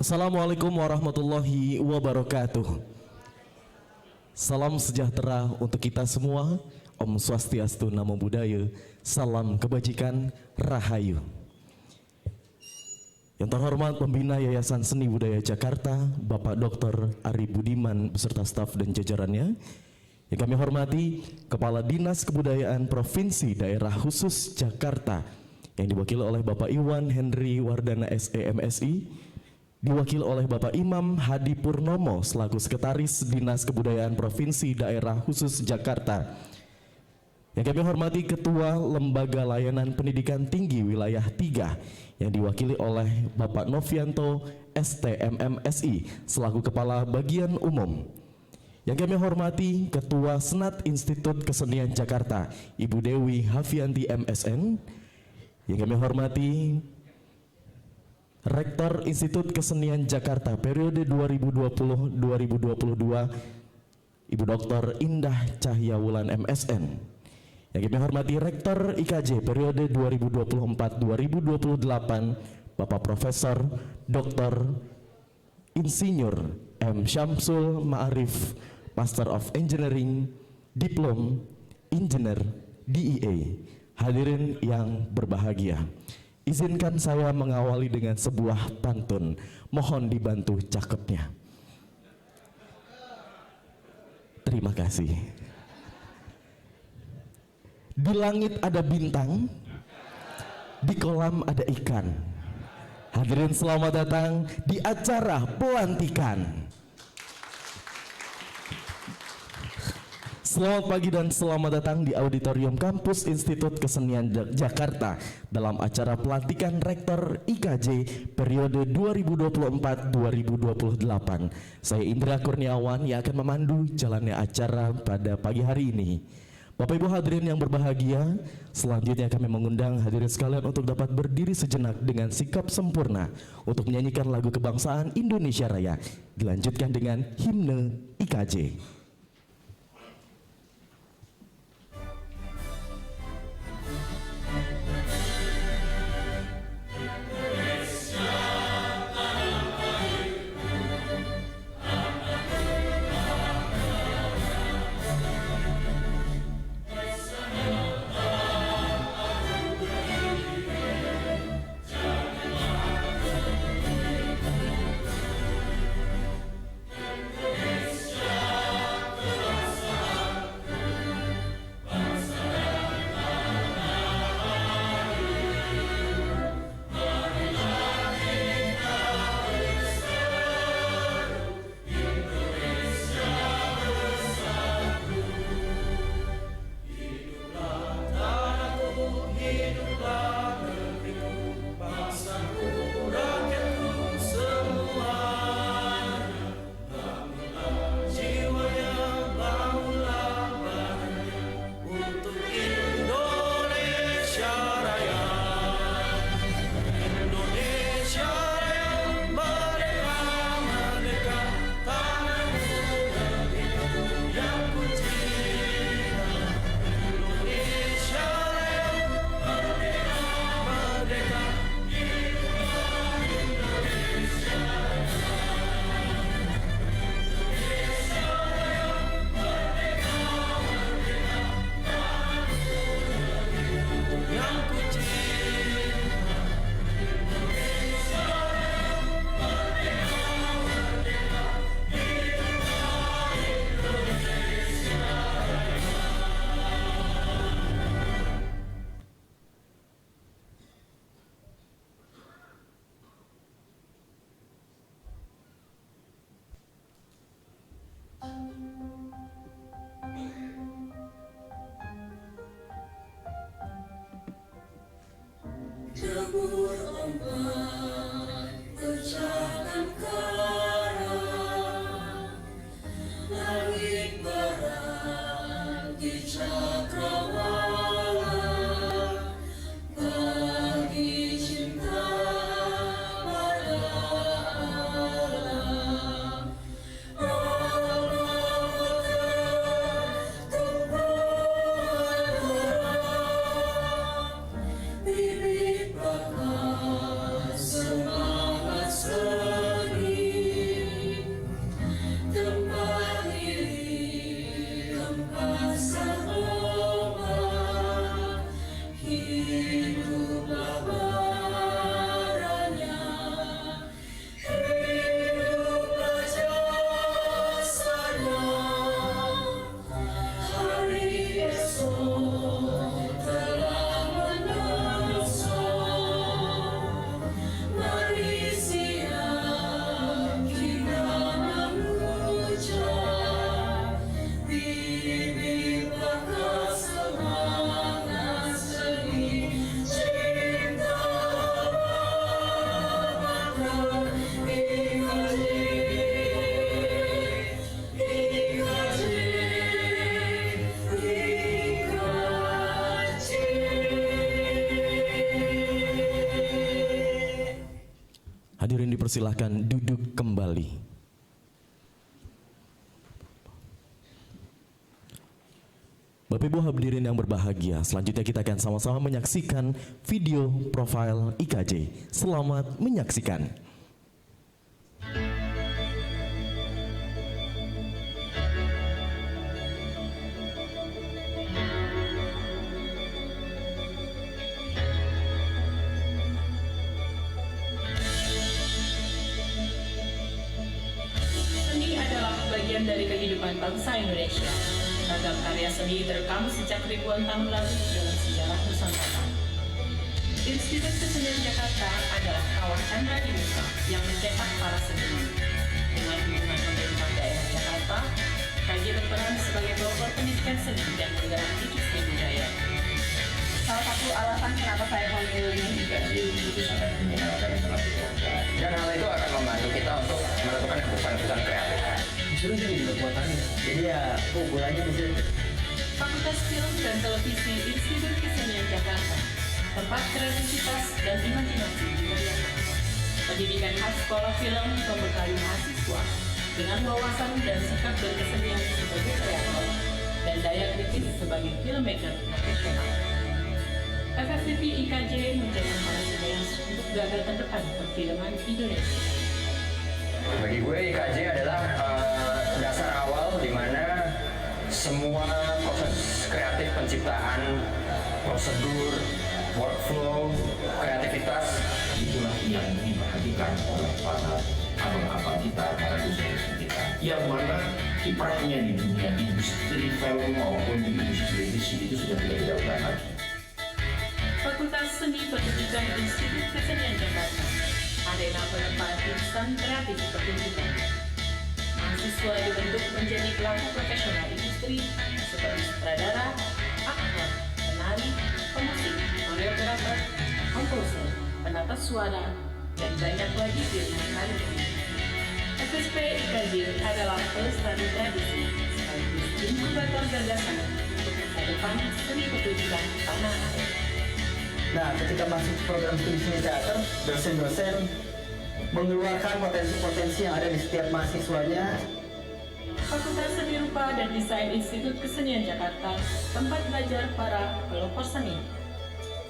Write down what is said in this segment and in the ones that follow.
Assalamualaikum warahmatullahi wabarakatuh. Salam sejahtera untuk kita semua. Om Swastiastu, Namo Buddhaya. Salam kebajikan, Rahayu. Yang terhormat Pembina Yayasan Seni Budaya Jakarta, Bapak Dr. Ari Budiman beserta staf dan jajarannya. Yang kami hormati Kepala Dinas Kebudayaan Provinsi Daerah Khusus Jakarta yang diwakili oleh Bapak Iwan Henry Wardana SEMSI, diwakili oleh Bapak Imam Hadi Purnomo selaku Sekretaris Dinas Kebudayaan Provinsi Daerah Khusus Jakarta. Yang kami hormati Ketua Lembaga Layanan Pendidikan Tinggi Wilayah 3 yang diwakili oleh Bapak Novianto STMMSI selaku Kepala Bagian Umum. Yang kami hormati Ketua Senat Institut Kesenian Jakarta Ibu Dewi Hafianti MSN. Yang kami hormati Rektor Institut Kesenian Jakarta periode 2020-2022 Ibu Dr. Indah Cahyawulan MSN. Yang kami hormati Rektor IKJ periode 2024-2028 Bapak Profesor Dr. Insinyur M. Syamsul Ma'arif, Master of Engineering, Diplom Engineer DEA. Hadirin yang berbahagia, izinkan saya mengawali dengan sebuah pantun. Mohon dibantu cakepnya. Terima kasih. Di langit ada bintang, di kolam ada ikan. Hadirin selamat datang di acara pelantikan. Selamat pagi dan selamat datang di Auditorium Kampus Institut Kesenian Jakarta dalam acara pelantikan Rektor IKJ periode 2024-2028. Saya Indra Kurniawan yang akan memandu jalannya acara pada pagi hari ini. Bapak Ibu hadirin yang berbahagia, selanjutnya kami mengundang hadirin sekalian untuk dapat berdiri sejenak dengan sikap sempurna untuk menyanyikan lagu kebangsaan Indonesia Raya, dilanjutkan dengan himne IKJ. dipersilahkan duduk kembali. Bapak Ibu hadirin yang berbahagia, selanjutnya kita akan sama-sama menyaksikan video profil IKJ. Selamat menyaksikan. Seni adalah bagian dari kehidupan bangsa Indonesia. Ragam karya seni terekam sejak ribuan tahun lalu dalam sejarah Nusantara. Institut Kesenian Jakarta adalah kawah candra di muka yang mencetak para seniman. Dengan dukungan pemerintah daerah Jakarta, KJ berperan sebagai pelopor pendidikan seni dan penggerak industri budaya. Salah satu alasan kenapa saya memilih IKJ itu sangat menyenangkan dan sangat berkelanjutan. Dan hal itu akan membantu kita untuk menentukan keputusan-keputusan kreatif. Justru jadi kekuatannya. Jadi ya keunggulannya di situ. Fakultas Film dan Televisi Institut Kesenian Jakarta, tempat kreativitas dan imajinasi dimuliakan. Pendidikan khas sekolah film membekali mahasiswa dengan wawasan dan sikap berkesenian sebagai kreator dan daya kritis sebagai filmmaker profesional. FFTP IKJ menjadi para seniman untuk gagal terdepan perfilman Indonesia. Bagi gue IKJ adalah dasar awal di mana semua proses kreatif penciptaan, prosedur, workflow, kreativitas itulah yang diperhatikan oleh para abang-abang kita, para dosen kita, yang mana kiprahnya di dunia industri film maupun di industri edisi itu sudah tidak diragukan lagi. Fakultas Seni Pertunjukan Institut Kesenian Jakarta, arena penempaan insan kreatif pertunjukan. Mahasiswa dibentuk menjadi pelaku profesional industri seperti sutradara, aktor, penari, pemusik, koreografer, komposer, penata suara, dan banyak lagi pilihan karir. FSP IKJ adalah pelestari tradisi sekaligus inkubator gagasan untuk masa depan seni pertunjukan tanah air. Nah, ketika masuk program studi seni teater, dosen-dosen mengeluarkan potensi-potensi yang ada di setiap mahasiswanya. Fakultas Seni Rupa dan Desain Institut Kesenian Jakarta, tempat belajar para pelopor seni.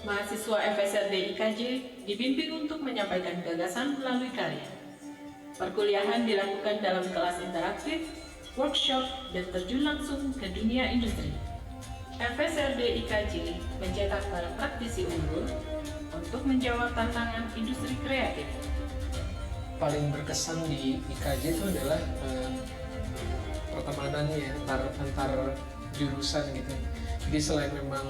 Mahasiswa FSRD IKJ dibimbing untuk menyampaikan gagasan melalui karya. Perkuliahan dilakukan dalam kelas interaktif, workshop, dan terjun langsung ke dunia industri. FSRD IKJ mencetak para praktisi unggul untuk menjawab tantangan industri kreatif. Paling berkesan di IKJ itu adalah pertemanannya antar jurusan gitu. Jadi selain memang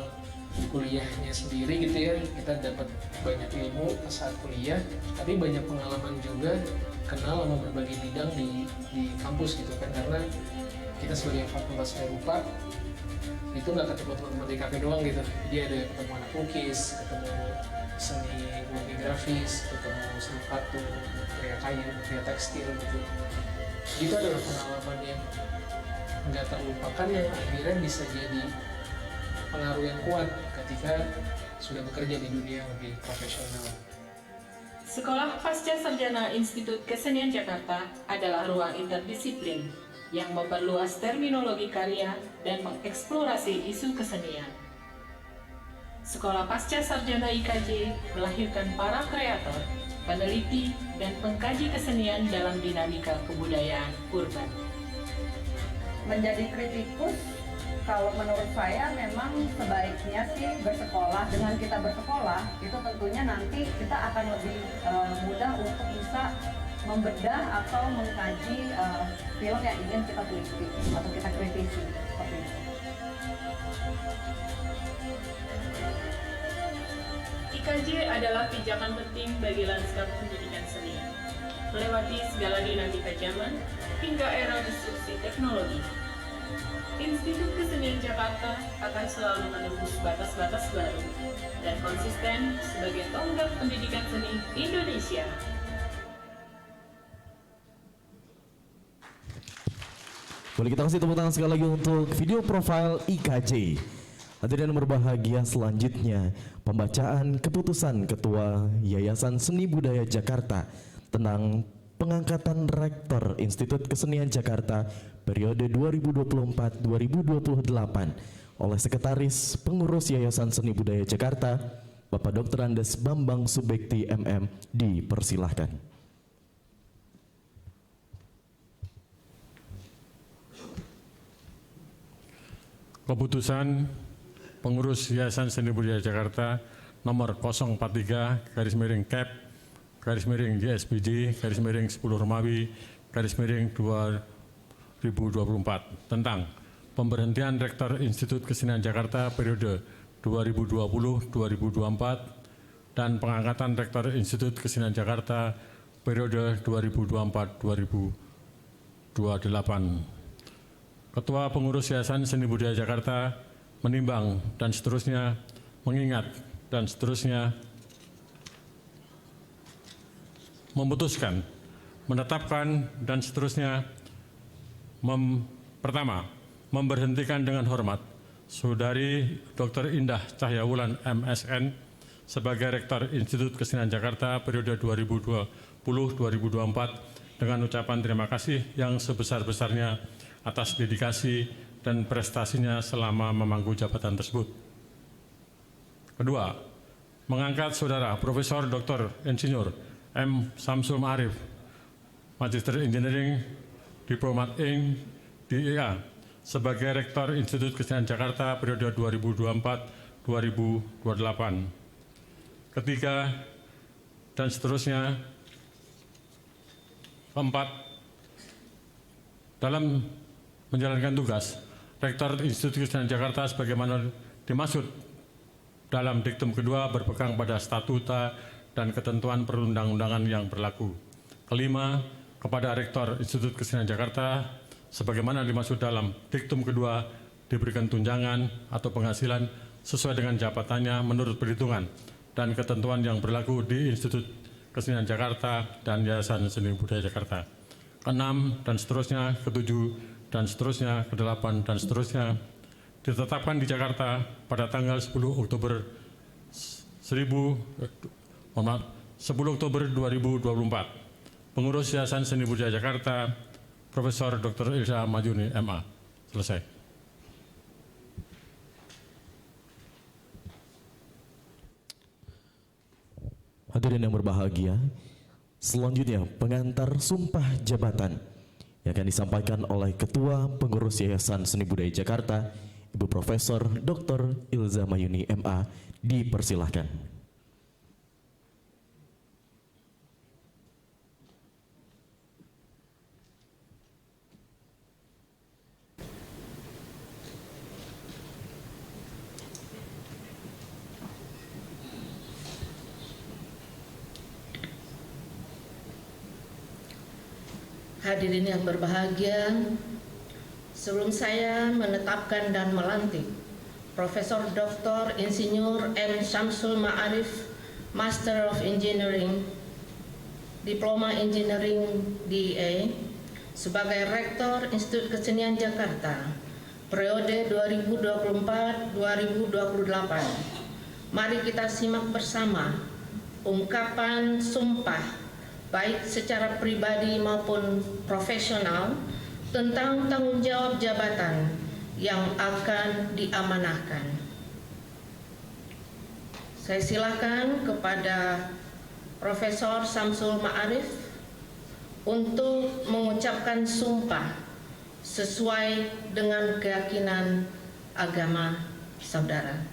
kuliahnya sendiri gitu ya, kita dapat banyak ilmu saat kuliah, tapi banyak pengalaman juga, kenal sama berbagai bidang di kampus gitu kan, karena kita sebagai fakultas seni rupa itu nggak ketemu teman-teman di kafe doang gitu. Jadi ada ketemu anak lukis, ketemu seni murni grafis, ketemu seni patung, karya kayu, karya tekstil gitu. Itu adalah pengalaman yang nggak terlupakan yang akhirnya bisa jadi pengaruh yang kuat ketika sudah bekerja di dunia yang lebih profesional. Sekolah Pasca Sarjana Institut Kesenian Jakarta adalah ruang interdisiplin yang memperluas terminologi karya dan mengeksplorasi isu kesenian. Sekolah Pasca Sarjana IKJ melahirkan para kreator, peneliti, dan pengkaji kesenian dalam dinamika kebudayaan urban. menjadi kritikus, kalau menurut saya memang sebaiknya sih bersekolah. Dengan kita bersekolah, itu tentunya nanti kita akan lebih mudah untuk bisa membedah atau mengkaji film yang ingin kita teliti atau kita kritisi seperti itu. IKJ adalah pijakan penting bagi lanskap pendidikan seni, melewati segala dinamika zaman hingga era disrupsi teknologi. Institut Kesenian Jakarta akan selalu menembus batas-batas baru dan konsisten sebagai tonggak pendidikan seni Indonesia. Boleh kita kasih tepuk tangan sekali lagi untuk video profil IKJ. Hadirin yang berbahagia, selanjutnya pembacaan keputusan Ketua Yayasan Seni Budaya Jakarta tentang pengangkatan Rektor Institut Kesenian Jakarta periode 2024-2028 oleh Sekretaris Pengurus Yayasan Seni Budaya Jakarta, Bapak Dr. Andes Bambang Subekti MM, dipersilahkan. Keputusan Pengurus Yayasan Seni Budaya Jakarta nomor 033/Cap/YSBJ/10 Romawi/2024 tentang pemberhentian Rektor Institut Kesenian Jakarta periode 2020-2024 dan pengangkatan Rektor Institut Kesenian Jakarta periode 2024-2028. Ketua Pengurus Yayasan Seni Budaya Jakarta menimbang dan seterusnya, mengingat dan seterusnya, memutuskan, menetapkan dan seterusnya. Pertama, memberhentikan dengan hormat Saudari Dr. Indah Cahyawulan MSN sebagai Rektor Institut Kesenian Jakarta periode 2020-2024 dengan ucapan terima kasih yang sebesar-besarnya atas dedikasi dan prestasinya selama memangku jabatan tersebut. Kedua, mengangkat Saudara Profesor Dr. Insinyur M. Samsul Ma'arif, Magister Engineering, Diplomat Ing. DIA, sebagai Rektor Institut Kesenian Jakarta periode 2024-2028. Ketiga, dan seterusnya. Keempat, dalam menjalankan tugas Rektor Institut Kesenian Jakarta sebagaimana dimaksud dalam diktum kedua berpegang pada statuta dan ketentuan perundang-undangan yang berlaku. Kelima, kepada Rektor Institut Kesenian Jakarta sebagaimana dimaksud dalam diktum kedua diberikan tunjangan atau penghasilan sesuai dengan jabatannya menurut perhitungan dan ketentuan yang berlaku di Institut Kesenian Jakarta dan Yayasan Seni Budaya Jakarta. Keenam, dan seterusnya. Ketujuh, dan seterusnya. Kedelapan, dan seterusnya. Ditetapkan di Jakarta pada tanggal 10 Oktober 2024. Pengurus Yayasan Seni Budaya Jakarta, Profesor Dr. Ilza Mayuni, MA. Selesai. Hadirin yang berbahagia, selanjutnya pengantar sumpah jabatan yang akan disampaikan oleh Ketua Pengurus Yayasan Seni Budaya Jakarta, Ibu Profesor Dr. Ilza Mayuni, MA, dipersilahkan. Hadirin yang berbahagia, sebelum saya menetapkan dan melantik Profesor Dr. Insinyur M. Samsul Ma'arif, Master of Engineering, Diploma Engineering DA, sebagai Rektor Institut Kesenian Jakarta periode 2024-2028, mari kita simak bersama ungkapan sumpah baik secara pribadi maupun profesional tentang tanggung jawab jabatan yang akan diamanahkan. Saya silakan kepada Profesor Samsul Ma'arif untuk mengucapkan sumpah sesuai dengan keyakinan agama saudara.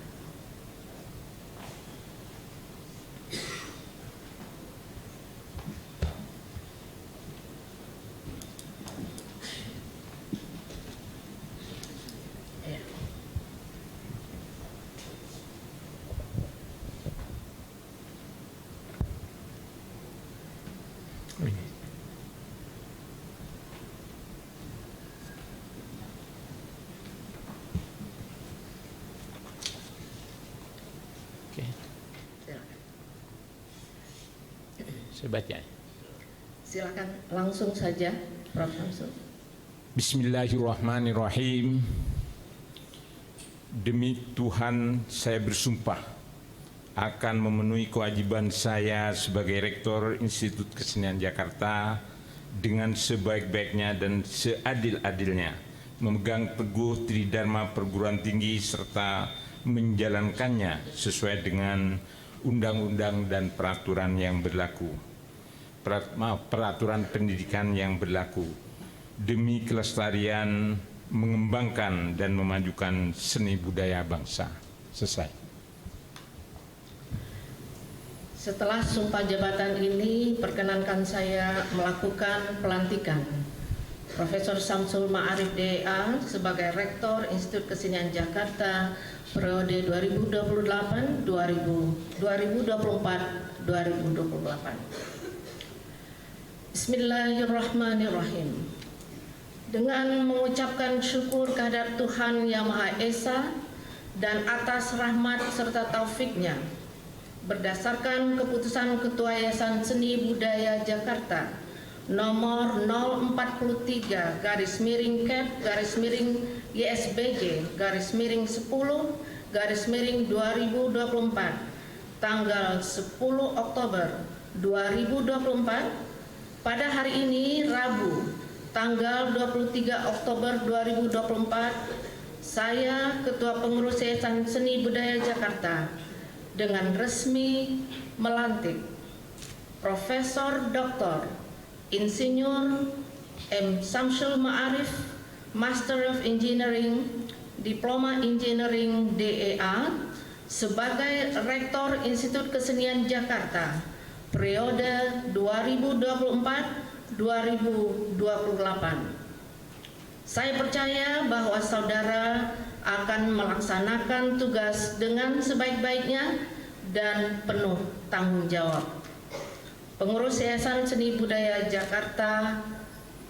Saya baca. Silakan langsung saja, Prof. Samsul. Bismillahirrahmanirrahim. Demi Tuhan saya bersumpah akan memenuhi kewajiban saya sebagai Rektor Institut Kesenian Jakarta dengan sebaik-baiknya dan seadil-adilnya, memegang teguh Tridharma Perguruan Tinggi serta menjalankannya sesuai dengan undang-undang dan peraturan yang berlaku. Peraturan pendidikan yang berlaku demi kelestarian, mengembangkan dan memajukan seni budaya bangsa. Selesai. Setelah sumpah jabatan ini, perkenankan saya melakukan pelantikan Profesor Samsul Ma'arif DA sebagai Rektor Institut Kesenian Jakarta periode 2024-2028. Bismillahirrahmanirrahim. Dengan mengucapkan syukur kehadirat Tuhan Yang Maha Esa dan atas rahmat serta taufiknya, berdasarkan keputusan Ketua Yayasan Seni Budaya Jakarta nomor 040-3-10-10-2024 tanggal 10 Oktober 2024. Pada hari ini, Rabu, tanggal 23 Oktober 2024, saya, Ketua Pengurus Yayasan Seni Budaya Jakarta, dengan resmi melantik Profesor Dr. Insinyur M. Samsul Ma'arif, Master of Engineering, Diploma Engineering DEA, sebagai Rektor Institut Kesenian Jakarta periode 2024-2028. Saya percaya bahwa saudara akan melaksanakan tugas dengan sebaik-baiknya dan penuh tanggung jawab. Pengurus Yayasan Seni Budaya Jakarta,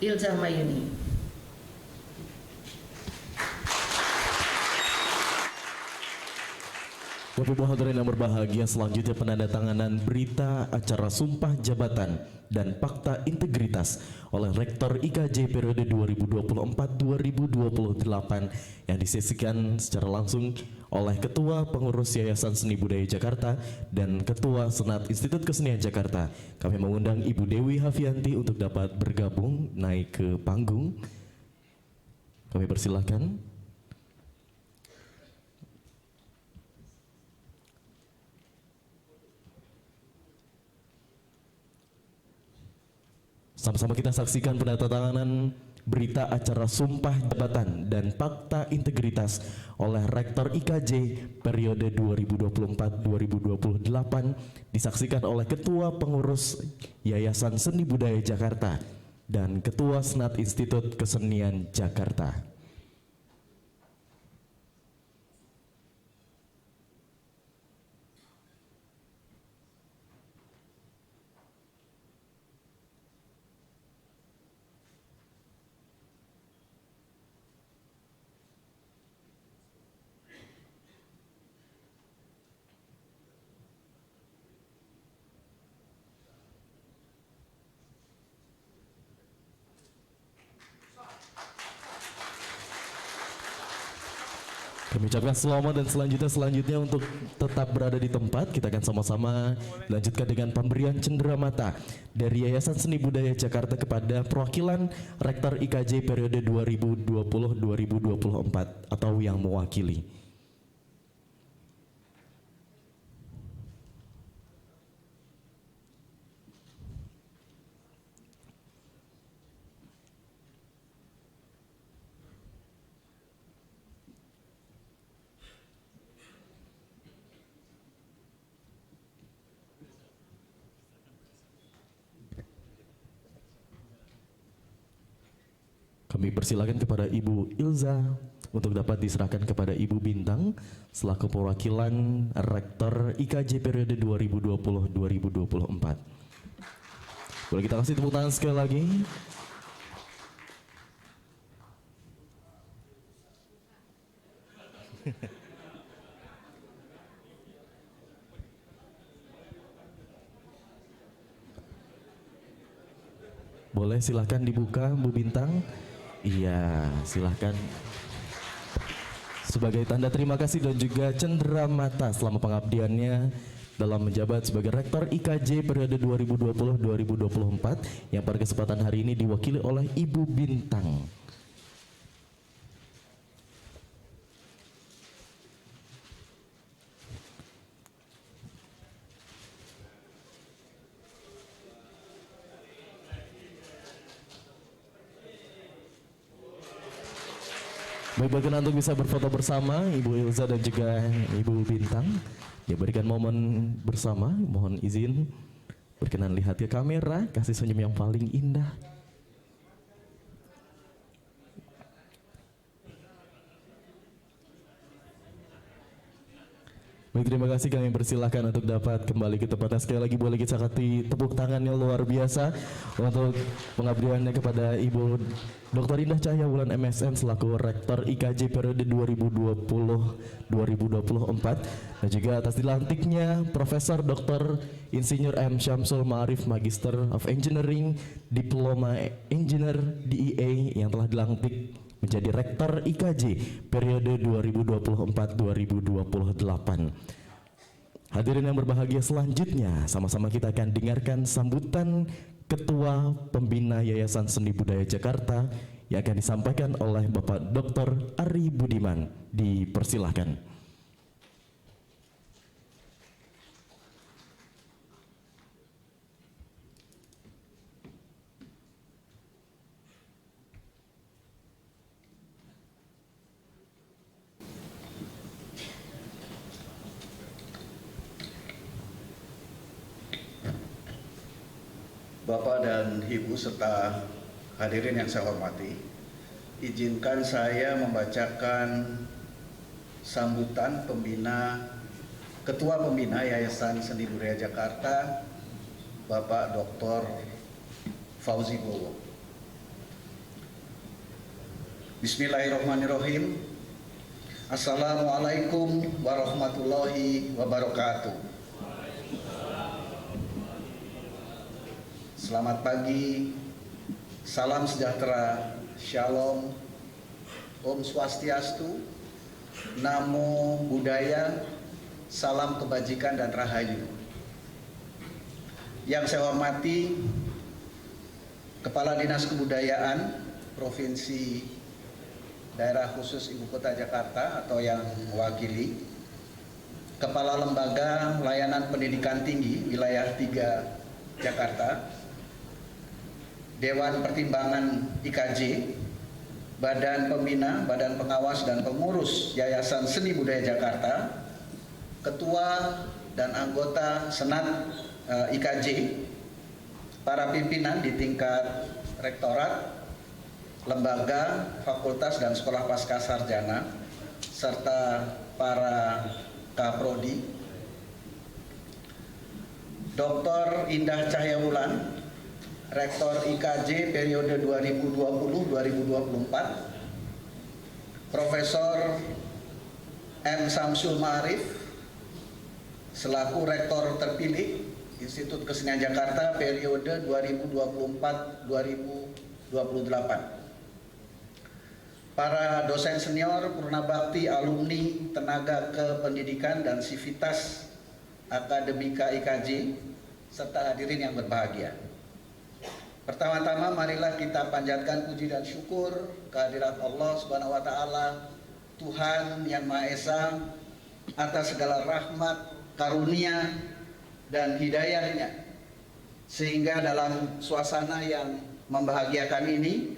Ilza Mayuni. Bapak-Ibu hadirin yang berbahagia, selanjutnya penandatanganan berita acara sumpah jabatan dan fakta integritas oleh Rektor IKJ periode 2024-2028 yang disesikan secara langsung oleh Ketua Pengurus Yayasan Seni Budaya Jakarta dan Ketua Senat Institut Kesenian Jakarta. Kami mengundang Ibu Dewi Hafianti untuk dapat bergabung naik ke panggung. Kami persilahkan. Sama-sama kita saksikan penandatanganan berita acara sumpah jabatan dan fakta integritas oleh Rektor IKJ periode 2024-2028 disaksikan oleh Ketua Pengurus Yayasan Seni Budaya Jakarta dan Ketua Senat Institut Kesenian Jakarta. Kami ucapkan selamat dan selanjutnya untuk tetap berada di tempat. Kita akan sama-sama lanjutkan dengan pemberian cenderamata dari Yayasan Seni Budaya Jakarta kepada perwakilan Rektor IKJ periode 2020-2024 atau yang mewakili. Kami persilakan kepada Ibu Ilza untuk dapat diserahkan kepada Ibu Bintang selaku perwakilan Rektor IKJ periode 2020-2024. Boleh kita kasih tepuk tangan sekali lagi. Boleh silahkan dibuka Bu Bintang. Iya, silahkan. Sebagai tanda terima kasih dan juga cenderamata selama pengabdiannya dalam menjabat sebagai Rektor IKJ periode 2020-2024 yang pada kesempatan hari ini diwakili oleh Ibu Bintang. Baik, berkenan untuk bisa berfoto bersama Ibu Ilza dan juga Ibu Bintang. Diberikan momen bersama, mohon izin berkenan lihat ke kamera, kasih senyum yang paling indah. Baik, terima kasih, kami persilahkan untuk dapat kembali ke tempatnya. Sekali lagi boleh kita kasih tepuk tangannya luar biasa untuk pengabdiannya kepada Ibu Dr. Indah Cahya Wulan MSN selaku Rektor IKJ periode 2020-2024 dan juga atas dilantiknya Profesor Dr. Insinyur M. Syamsul Ma'arif Magister of Engineering Diploma Engineer DEA yang telah dilantik menjadi Rektor IKJ periode 2024-2028. Hadirin yang berbahagia, selanjutnya sama-sama kita akan dengarkan sambutan Ketua Pembina Yayasan Seni Budaya Jakarta yang akan disampaikan oleh Bapak Dr. Ari Budiman. Dipersilahkan. Bapak dan Ibu serta hadirin yang saya hormati, izinkan saya membacakan sambutan Ketua Pembina Yayasan Seni Budaya Jakarta, Bapak Dr. Fauzi Bowo. Bismillahirrahmanirrahim. Assalamualaikum warahmatullahi wabarakatuh. Selamat pagi, salam sejahtera, shalom, om swastiastu, namo buddhaya, salam kebajikan dan rahayu. Yang saya hormati Kepala Dinas Kebudayaan Provinsi Daerah Khusus Ibu Kota Jakarta atau yang mewakili, Kepala Lembaga Layanan Pendidikan Tinggi Wilayah 3 Jakarta, Dewan Pertimbangan IKJ, Badan Pembina, Badan Pengawas dan Pengurus Yayasan Seni Budaya Jakarta, Ketua dan anggota Senat IKJ, para pimpinan di tingkat rektorat, lembaga, fakultas dan sekolah pasca sarjana, serta para kaprodi, Dr. Indah Cahya Wulan, Rektor IKJ periode 2020-2024, Profesor M. Syamsul Ma'arif selaku Rektor terpilih Institut Kesenian Jakarta periode 2024-2028, para dosen senior, purnabakti, alumni, tenaga kependidikan dan sivitas akademika IKJ, serta hadirin yang berbahagia. Pertama-tama marilah kita panjatkan puji dan syukur kehadirat Allah Subhanahu wa taala, Tuhan yang Maha Esa, atas segala rahmat, karunia dan hidayahnya, sehingga dalam suasana yang membahagiakan ini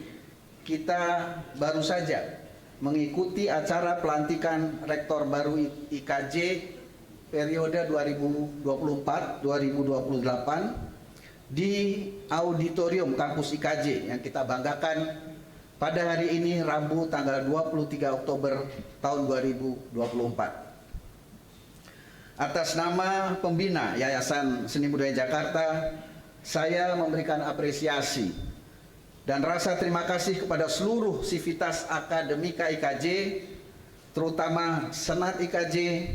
kita baru saja mengikuti acara pelantikan Rektor baru IKJ periode 2024-2028 di auditorium kampus IKJ yang kita banggakan pada hari ini, Rabu tanggal 23 Oktober tahun 2024. Atas nama pembina Yayasan Seni Budaya Jakarta, saya memberikan apresiasi dan rasa terima kasih kepada seluruh sivitas akademika IKJ, terutama Senat IKJ,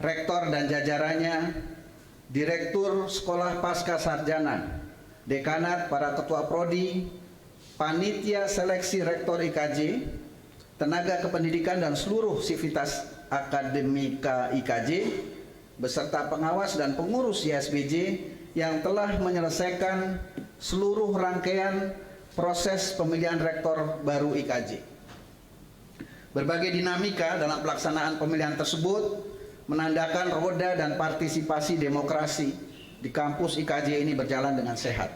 Rektor dan jajarannya, Direktur Sekolah Pasca Sarjana, Dekanat, para Ketua Prodi, Panitia Seleksi Rektor IKJ, tenaga kependidikan dan seluruh sivitas akademika IKJ, beserta pengawas dan pengurus YSBJ yang telah menyelesaikan seluruh rangkaian proses pemilihan rektor baru IKJ. Berbagai dinamika dalam pelaksanaan pemilihan tersebut menandakan roda dan partisipasi demokrasi di kampus IKJ ini berjalan dengan sehat.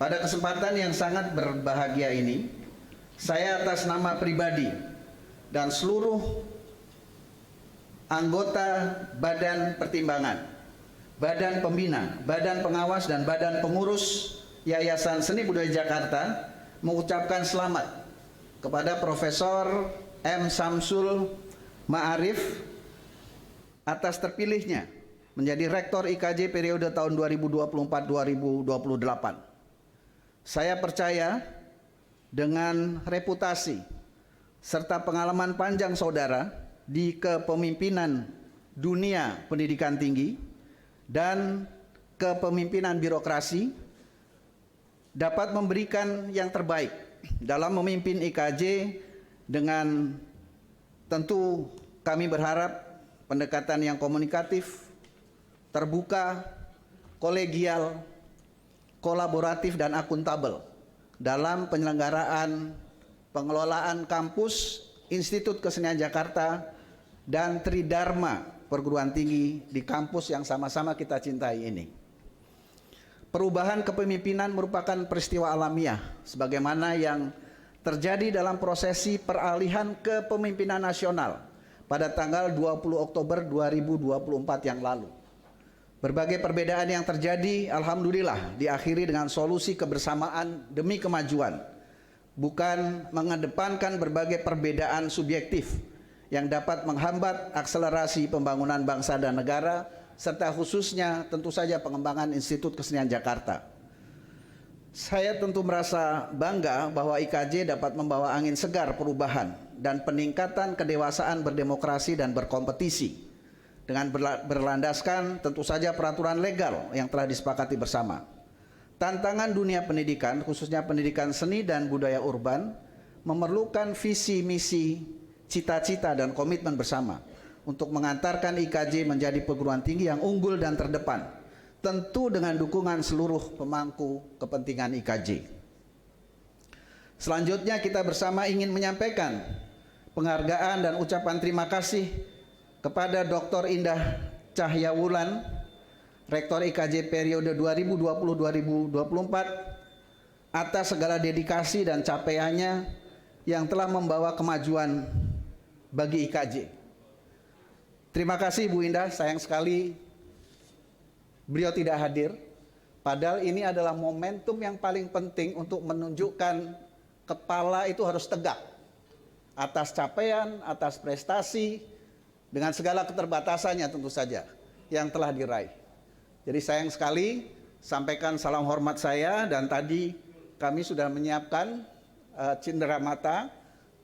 Pada kesempatan yang sangat berbahagia ini, saya atas nama pribadi dan seluruh anggota Badan Pertimbangan, Badan Pembina, Badan Pengawas, dan Badan Pengurus Yayasan Seni Budaya Jakarta mengucapkan selamat kepada Profesor M. Samsul Ma'arif atas terpilihnya menjadi Rektor IKJ periode tahun 2024-2028. Saya percaya dengan reputasi serta pengalaman panjang saudara di kepemimpinan dunia pendidikan tinggi dan kepemimpinan birokrasi dapat memberikan yang terbaik dalam memimpin IKJ dengan tentu kami berharap pendekatan yang komunikatif, terbuka, kolegial, kolaboratif dan akuntabel dalam penyelenggaraan pengelolaan kampus Institut Kesenian Jakarta dan Tridharma perguruan tinggi di kampus yang sama-sama kita cintai ini. Perubahan kepemimpinan merupakan peristiwa alamiah sebagaimana yang terjadi dalam prosesi peralihan kepemimpinan nasional pada tanggal 20 Oktober 2024 yang lalu. Berbagai perbedaan yang terjadi alhamdulillah diakhiri dengan solusi kebersamaan demi kemajuan, bukan mengedepankan berbagai perbedaan subjektif yang dapat menghambat akselerasi pembangunan bangsa dan negara, serta khususnya tentu saja pengembangan Institut Kesenian Jakarta. Saya tentu merasa bangga bahwa IKJ dapat membawa angin segar perubahan dan peningkatan kedewasaan berdemokrasi dan berkompetisi dengan berlandaskan tentu saja peraturan legal yang telah disepakati bersama. Tantangan dunia pendidikan, khususnya pendidikan seni dan budaya urban, memerlukan visi misi, cita-cita dan komitmen bersama untuk mengantarkan IKJ menjadi perguruan tinggi yang unggul dan terdepan, tentu dengan dukungan seluruh pemangku kepentingan IKJ. Selanjutnya kita bersama ingin menyampaikan penghargaan dan ucapan terima kasih kepada Dr. Indah Cahyawulan, Rektor IKJ periode 2020-2024 atas segala dedikasi dan capaiannya yang telah membawa kemajuan bagi IKJ. Terima kasih Bu Indah, sayang sekali beliau tidak hadir. Padahal ini adalah momentum yang paling penting untuk menunjukkan kepala itu harus tegak atas capaian, atas prestasi, dengan segala keterbatasannya tentu saja yang telah diraih. Jadi sayang sekali, sampaikan salam hormat saya, dan tadi kami sudah menyiapkan cindera mata.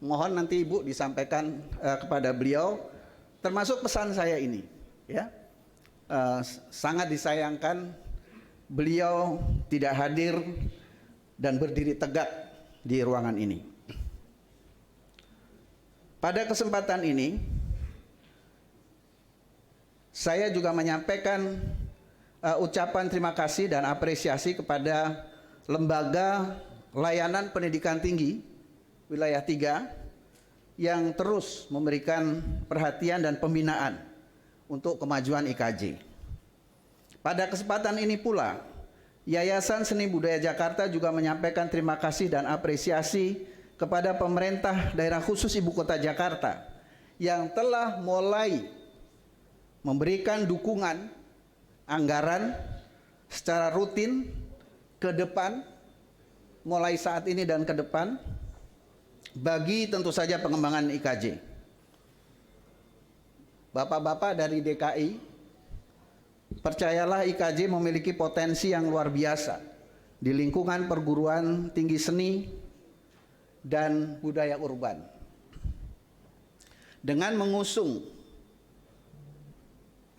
Mohon nanti Ibu disampaikan kepada beliau, termasuk pesan saya ini. Ya, sangat disayangkan beliau tidak hadir dan berdiri tegak di ruangan ini. Pada kesempatan ini, saya juga menyampaikan ucapan terima kasih dan apresiasi kepada Lembaga Layanan Pendidikan Tinggi Wilayah 3 yang terus memberikan perhatian dan pembinaan untuk kemajuan IKJ. Pada kesempatan ini pula, Yayasan Seni Budaya Jakarta juga menyampaikan terima kasih dan apresiasi kepada pemerintah daerah khusus Ibu Kota Jakarta yang telah mulai memberikan dukungan anggaran secara rutin ke depan, mulai saat ini dan ke depan, bagi tentu saja pengembangan IKJ. Bapak-bapak dari DKI, percayalah IKJ memiliki potensi yang luar biasa di lingkungan perguruan tinggi seni dan budaya urban. Dengan mengusung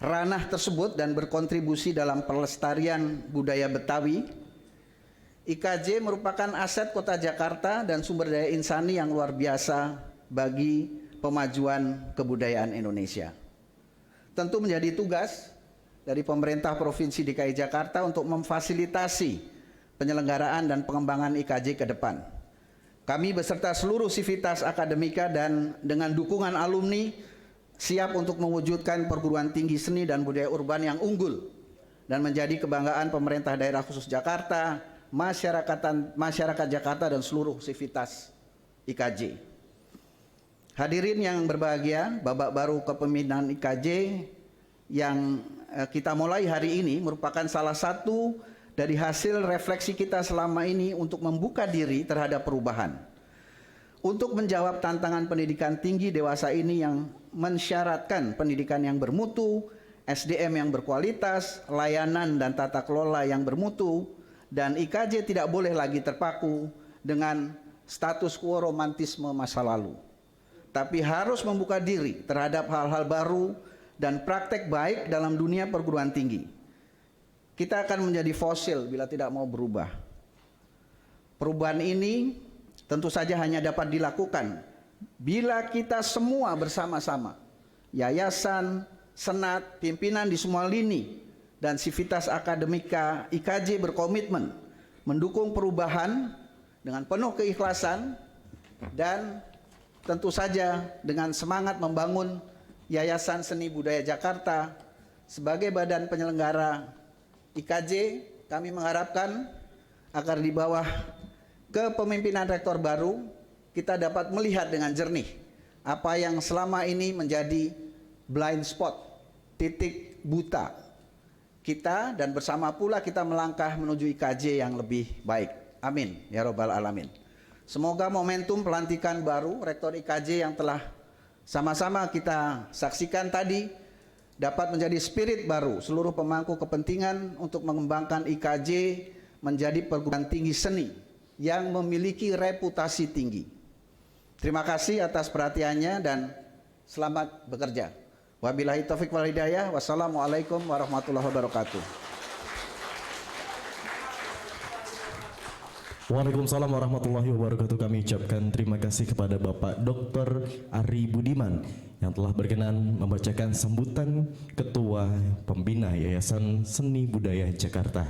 ranah tersebut dan berkontribusi dalam pelestarian budaya Betawi, IKJ merupakan aset kota Jakarta dan sumber daya insani yang luar biasa bagi pemajuan kebudayaan Indonesia. Tentu menjadi tugas dari pemerintah Provinsi DKI Jakarta untuk memfasilitasi penyelenggaraan dan pengembangan IKJ ke depan. Kami beserta seluruh sivitas akademika dan dengan dukungan alumni siap untuk mewujudkan perguruan tinggi seni dan budaya urban yang unggul dan menjadi kebanggaan pemerintah daerah khusus Jakarta, masyarakat Jakarta dan seluruh sivitas IKJ. Hadirin yang berbahagia, babak baru kepemimpinan IKJ yang kita mulai hari ini merupakan salah satu dari hasil refleksi kita selama ini untuk membuka diri terhadap perubahan. Untuk menjawab tantangan pendidikan tinggi dewasa ini yang mensyaratkan pendidikan yang bermutu, SDM yang berkualitas, layanan dan tata kelola yang bermutu, dan IKJ tidak boleh lagi terpaku dengan status quo romantisme masa lalu, tapi harus membuka diri terhadap hal-hal baru dan praktek baik dalam dunia perguruan tinggi. Kita akan menjadi fosil bila tidak mau berubah. Perubahan ini tentu saja hanya dapat dilakukan bila kita semua bersama-sama, yayasan, senat, pimpinan di semua lini, dan sivitas akademika IKJ berkomitmen mendukung perubahan dengan penuh keikhlasan dan tentu saja dengan semangat membangun Yayasan Seni Budaya Jakarta sebagai badan penyelenggara IKJ. Kami mengharapkan agar di bawah kepemimpinan rektor baru kita dapat melihat dengan jernih apa yang selama ini menjadi blind spot, titik buta kita, dan bersama pula kita melangkah menuju IKJ yang lebih baik. Amin ya robbal alamin. Semoga momentum pelantikan baru rektor IKJ yang telah sama-sama kita saksikan tadi dapat menjadi spirit baru seluruh pemangku kepentingan untuk mengembangkan IKJ menjadi perguruan tinggi seni yang memiliki reputasi tinggi. Terima kasih atas perhatiannya dan selamat bekerja. Wabillahi taufiq wal hidayah. Wassalamualaikum warahmatullahi wabarakatuh. Waalaikumsalam warahmatullahi wabarakatuh. Kami ucapkan terima kasih kepada Bapak Dr. Ari Budiman yang telah berkenan membacakan sambutan Ketua Pembina Yayasan Seni Budaya Jakarta.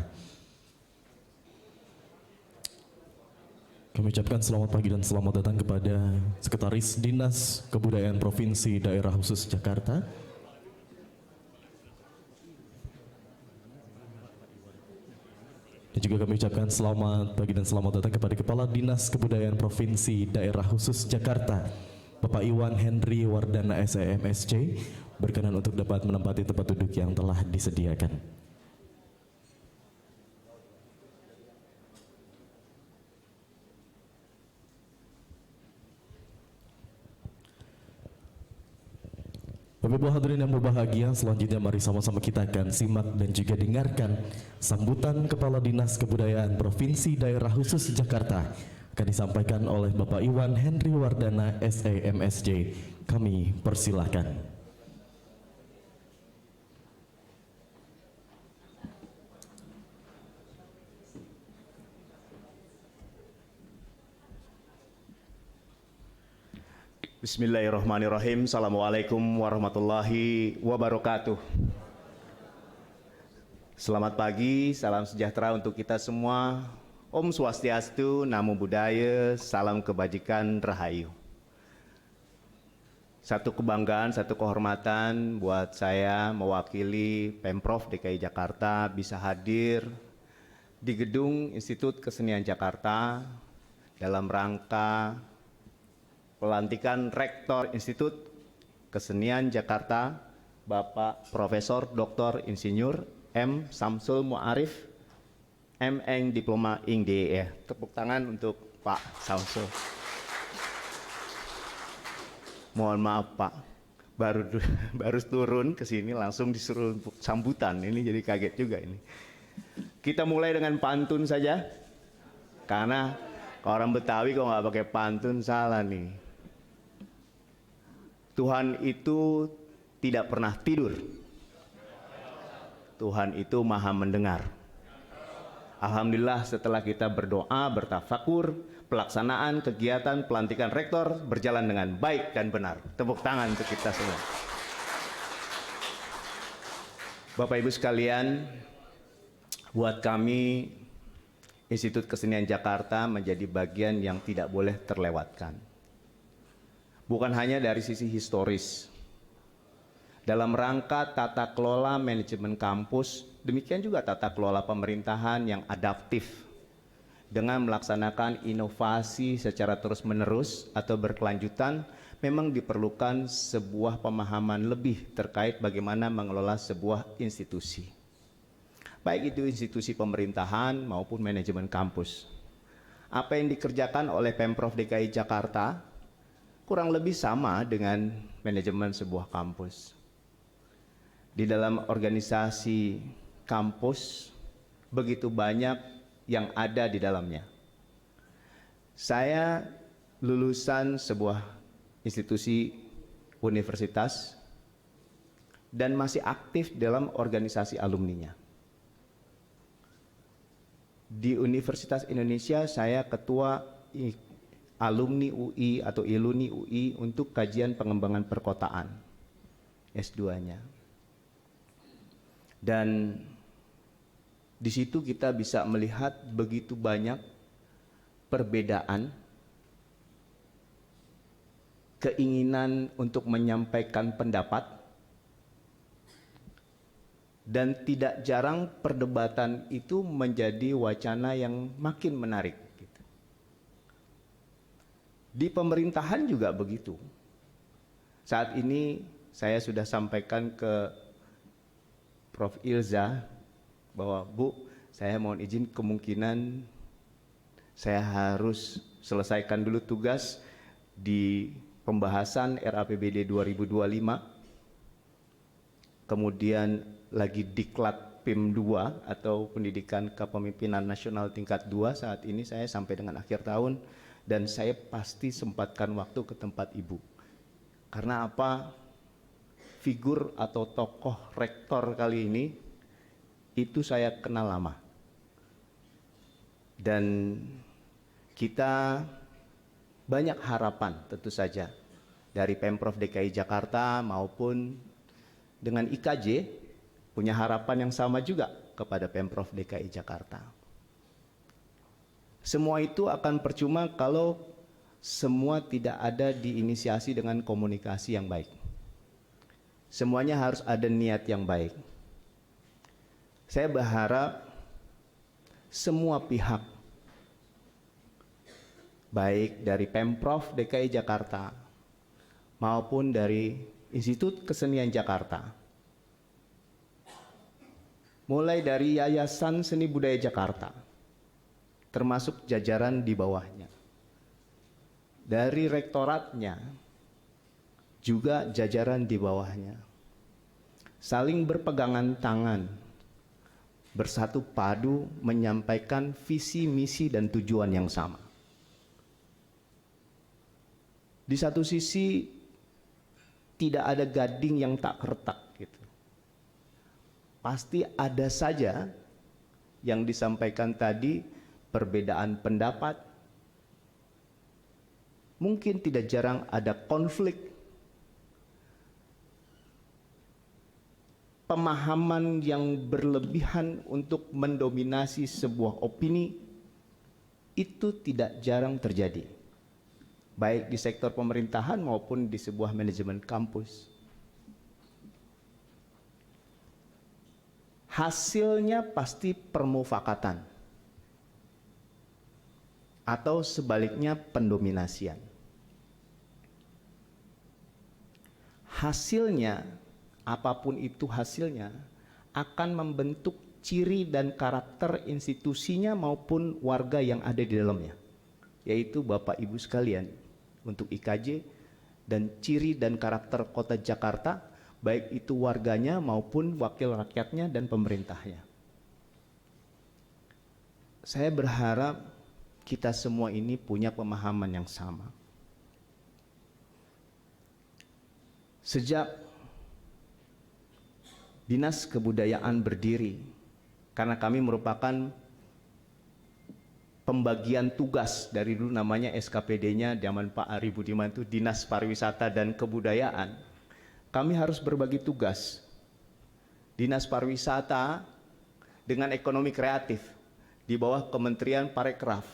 Kami ucapkan selamat pagi dan selamat datang kepada Sekretaris Dinas Kebudayaan Provinsi Daerah Khusus Jakarta, dan juga kami ucapkan selamat pagi dan selamat datang kepada Kepala Dinas Kebudayaan Provinsi Daerah Khusus Jakarta, Bapak Iwan Henry Wardana SEMSC, berkenan untuk dapat menempati tempat duduk yang telah disediakan. Bapak Ibu hadirin yang berbahagia, selanjutnya mari sama-sama kita akan simak dan juga dengarkan sambutan Kepala Dinas Kebudayaan Provinsi Daerah Khusus Jakarta akan disampaikan oleh Bapak Iwan Henry Wardana SEMSC. Kami persilahkan. Bismillahirrahmanirrahim. Assalamualaikum warahmatullahi wabarakatuh. Selamat pagi, salam sejahtera untuk kita semua. Om Swastiastu, Namo Buddhaya, salam kebajikan, rahayu. Satu kebanggaan, satu kehormatan buat saya mewakili Pemprov DKI Jakarta bisa hadir di Gedung Institut Kesenian Jakarta dalam rangka pelantikan Rektor Institut Kesenian Jakarta, Bapak Profesor Dr. Insinyur M. Samsul Mu'arif, M.Eng. Diploma Ing DE. Tepuk tangan untuk Pak Samsul. Mohon maaf Pak, baru turun ke sini langsung disuruh sambutan. Ini jadi kaget juga ini. Kita mulai dengan pantun saja, karena orang Betawi kalau nggak pakai pantun salah nih. Tuhan itu tidak pernah tidur. Tuhan itu maha mendengar. Alhamdulillah setelah kita berdoa, bertafakur, pelaksanaan kegiatan pelantikan rektor berjalan dengan baik dan benar. Tepuk tangan untuk kita semua. Bapak Ibu sekalian, buat kami Institut Kesenian Jakarta menjadi bagian yang tidak boleh terlewatkan. Bukan hanya dari sisi historis, dalam rangka tata kelola manajemen kampus, demikian juga tata kelola pemerintahan yang adaptif dengan melaksanakan inovasi secara terus-menerus atau berkelanjutan, memang diperlukan sebuah pemahaman lebih terkait bagaimana mengelola sebuah institusi. Baik itu institusi pemerintahan maupun manajemen kampus. Apa yang dikerjakan oleh Pemprov DKI Jakarta kurang lebih sama dengan manajemen sebuah kampus. Di dalam organisasi kampus begitu banyak yang ada di dalamnya. Saya lulusan sebuah institusi universitas dan masih aktif dalam organisasi alumninya. Di Universitas Indonesia saya ketua alumni UI atau Iluni UI untuk kajian pengembangan perkotaan S2-nya. Dan di situ kita bisa melihat begitu banyak perbedaan, keinginan untuk menyampaikan pendapat, dan tidak jarang perdebatan itu menjadi wacana yang makin menarik. Di pemerintahan juga begitu. Saat ini saya sudah sampaikan ke Prof. Ilza bahwa Bu, saya mohon izin kemungkinan saya harus selesaikan dulu tugas di pembahasan RAPBD 2025, kemudian lagi diklat PIM 2 atau Pendidikan Kepemimpinan Nasional tingkat 2 saat ini saya sampai dengan akhir tahun, dan saya pasti sempatkan waktu ke tempat Ibu. Karena apa? Figur atau tokoh rektor kali ini itu saya kenal lama. Dan kita banyak harapan tentu saja dari Pemprov DKI Jakarta maupun dengan IKJ punya harapan yang sama juga kepada Pemprov DKI Jakarta. Semua itu akan percuma kalau semua tidak ada diinisiasi dengan komunikasi yang baik. Semuanya harus ada niat yang baik. Saya berharap semua pihak, baik dari Pemprov DKI Jakarta maupun dari Institut Kesenian Jakarta, mulai dari Yayasan Seni Budaya Jakarta, termasuk jajaran di bawahnya, dari rektoratnya, juga jajaran di bawahnya, saling berpegangan tangan, bersatu padu menyampaikan visi, misi, dan tujuan yang sama. Di satu sisi tidak ada gading yang tak retak gitu. Pasti ada saja yang disampaikan tadi, perbedaan pendapat, mungkin tidak jarang ada konflik, pemahaman yang berlebihan untuk mendominasi sebuah opini, itu tidak jarang terjadi, baik di sektor pemerintahan maupun di sebuah manajemen kampus. Hasilnya pasti permufakatan atau sebaliknya pendominasian. Hasilnya, apapun itu hasilnya, akan membentuk ciri dan karakter institusinya maupun warga yang ada di dalamnya, yaitu Bapak Ibu sekalian untuk IKJ, dan ciri dan karakter kota Jakarta, baik itu warganya maupun wakil rakyatnya dan pemerintahnya. Saya berharap kita semua ini punya pemahaman yang sama. Sejak Dinas Kebudayaan berdiri, karena kami merupakan pembagian tugas dari dulu namanya SKPD-nya zaman Pak Ari Budiman itu Dinas Pariwisata dan Kebudayaan. Kami harus berbagi tugas Dinas Pariwisata dengan Ekonomi Kreatif di bawah Kementerian Parekraf.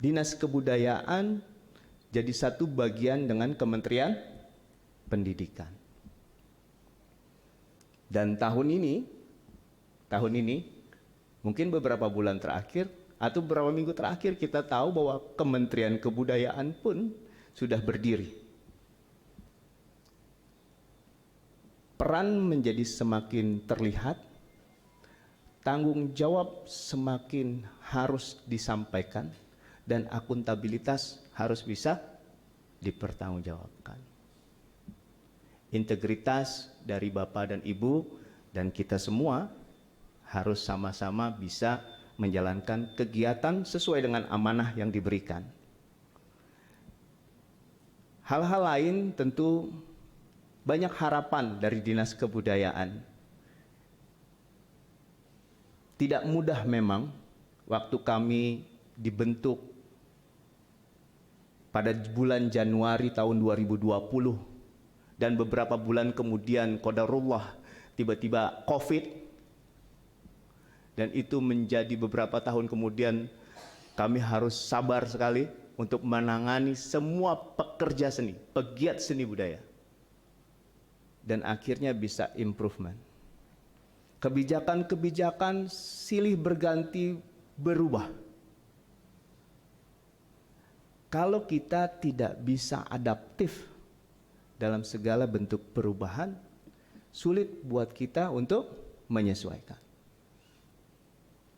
Dinas Kebudayaan jadi satu bagian dengan Kementerian Pendidikan. Dan tahun ini mungkin beberapa bulan terakhir atau beberapa minggu terakhir kita tahu bahwa Kementerian Kebudayaan pun sudah berdiri. Peran menjadi semakin terlihat, tanggung jawab semakin harus disampaikan, dan akuntabilitas harus bisa dipertanggungjawabkan. Integritas dari Bapak dan Ibu dan kita semua harus sama-sama bisa menjalankan kegiatan sesuai dengan amanah yang diberikan. Hal-hal lain tentu banyak harapan dari Dinas Kebudayaan. Tidak mudah memang waktu kami dibentuk pada bulan Januari tahun 2020 dan beberapa bulan kemudian qadarullah tiba-tiba COVID, dan itu menjadi beberapa tahun kemudian kami harus sabar sekali untuk menangani semua pekerja seni, pegiat seni budaya. Dan akhirnya bisa improvement. Kebijakan-kebijakan silih berganti berubah. Kalau kita tidak bisa adaptif dalam segala bentuk perubahan, sulit buat kita untuk menyesuaikan.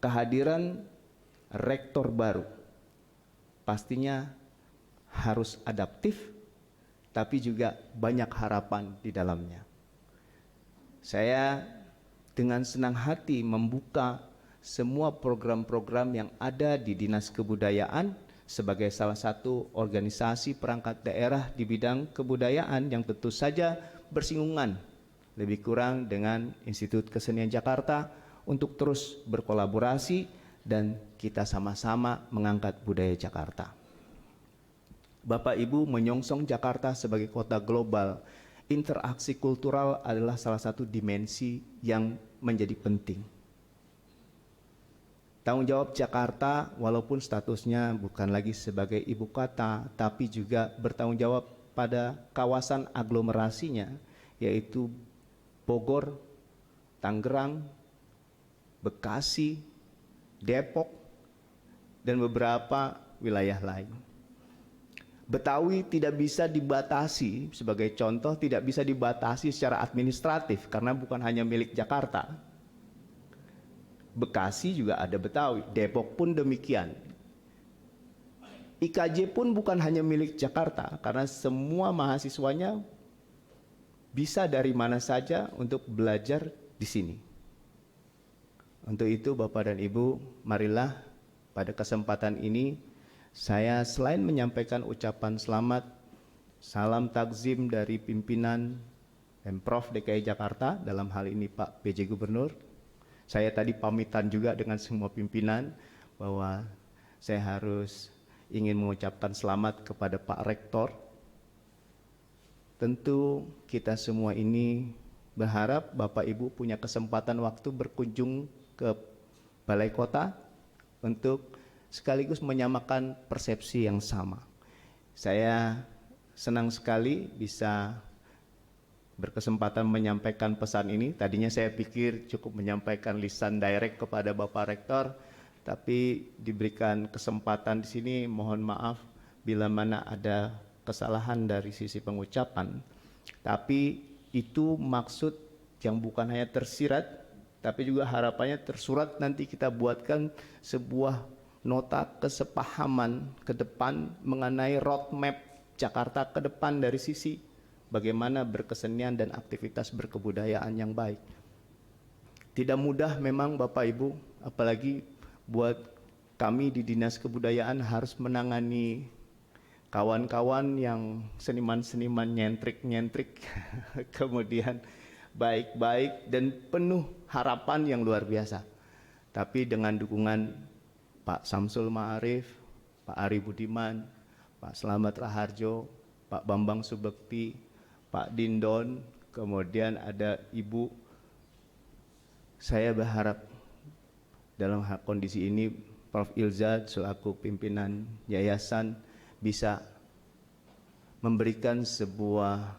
Kehadiran rektor baru pastinya harus adaptif, tapi juga banyak harapan di dalamnya. Saya dengan senang hati membuka semua program-program yang ada di Dinas Kebudayaan sebagai salah satu organisasi perangkat daerah di bidang kebudayaan yang tentu saja bersinggungan lebih kurang dengan Institut Kesenian Jakarta untuk terus berkolaborasi dan kita sama-sama mengangkat budaya Jakarta. Bapak Ibu menyongsong Jakarta sebagai kota global, interaksi kultural adalah salah satu dimensi yang menjadi penting. Tanggung jawab Jakarta walaupun statusnya bukan lagi sebagai ibu kota, tapi juga bertanggung jawab pada kawasan aglomerasinya, yaitu Bogor, Tangerang, Bekasi, Depok, dan beberapa wilayah lain. Betawi tidak bisa dibatasi, sebagai contoh tidak bisa dibatasi secara administratif karena bukan hanya milik Jakarta. Bekasi juga ada Betawi, Depok pun demikian. IKJ pun bukan hanya milik Jakarta karena semua mahasiswanya bisa dari mana saja untuk belajar di sini. Untuk itu Bapak dan Ibu, marilah pada kesempatan ini saya selain menyampaikan ucapan selamat, salam takzim dari pimpinan Pemprov DKI Jakarta, dalam hal ini Pak PJ Gubernur. Saya tadi pamitan juga dengan semua pimpinan bahwa saya harus ingin mengucapkan selamat kepada Pak Rektor. Tentu kita semua ini berharap Bapak Ibu punya kesempatan waktu berkunjung ke Balai Kota untuk sekaligus menyamakan persepsi yang sama. Saya senang sekali bisa berkesempatan menyampaikan pesan ini. Tadinya saya pikir cukup menyampaikan lisan direct kepada Bapak Rektor, tapi diberikan kesempatan di sini, mohon maaf bila mana ada kesalahan dari sisi pengucapan. Tapi itu maksud yang bukan hanya tersirat, tapi juga harapannya tersurat, nanti kita buatkan sebuah nota kesepahaman ke depan mengenai roadmap Jakarta ke depan dari sisi bagaimana berkesenian dan aktivitas berkebudayaan yang baik. Tidak mudah memang Bapak Ibu, apalagi buat kami di Dinas Kebudayaan harus menangani kawan-kawan yang seniman-seniman nyentrik-nyentrik kemudian baik-baik dan penuh harapan yang luar biasa. Tapi dengan dukungan Pak Samsul Ma'arif, Pak Ari Budiman, Pak Slamet Raharjo, Pak Bambang Subekti, Pak Dindon, kemudian ada Ibu. Saya berharap dalam kondisi ini Prof. Ilza selaku pimpinan yayasan bisa memberikan sebuah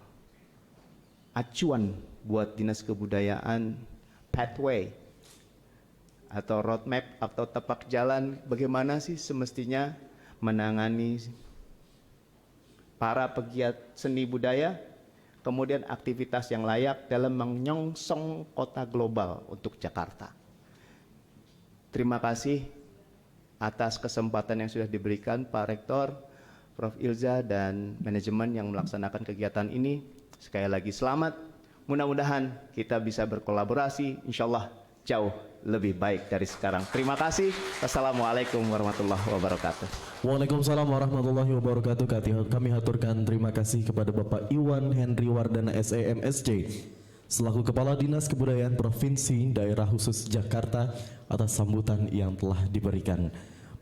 acuan buat Dinas Kebudayaan, pathway atau roadmap atau tapak jalan bagaimana sih semestinya menangani para pegiat seni budaya, kemudian aktivitas yang layak dalam menyongsong kota global untuk Jakarta. Terima kasih atas kesempatan yang sudah diberikan Pak Rektor, Prof. Ilza dan manajemen yang melaksanakan kegiatan ini. Sekali lagi selamat, mudah-mudahan kita bisa berkolaborasi, insya Allah jauh lebih baik dari sekarang. Terima kasih. Wassalamualaikum warahmatullahi wabarakatuh. Waalaikumsalam warahmatullahi wabarakatuh. Kami haturkan terima kasih kepada Bapak Iwan Henry Wardana SEMSC selaku Kepala Dinas Kebudayaan Provinsi Daerah Khusus Jakarta atas sambutan yang telah diberikan.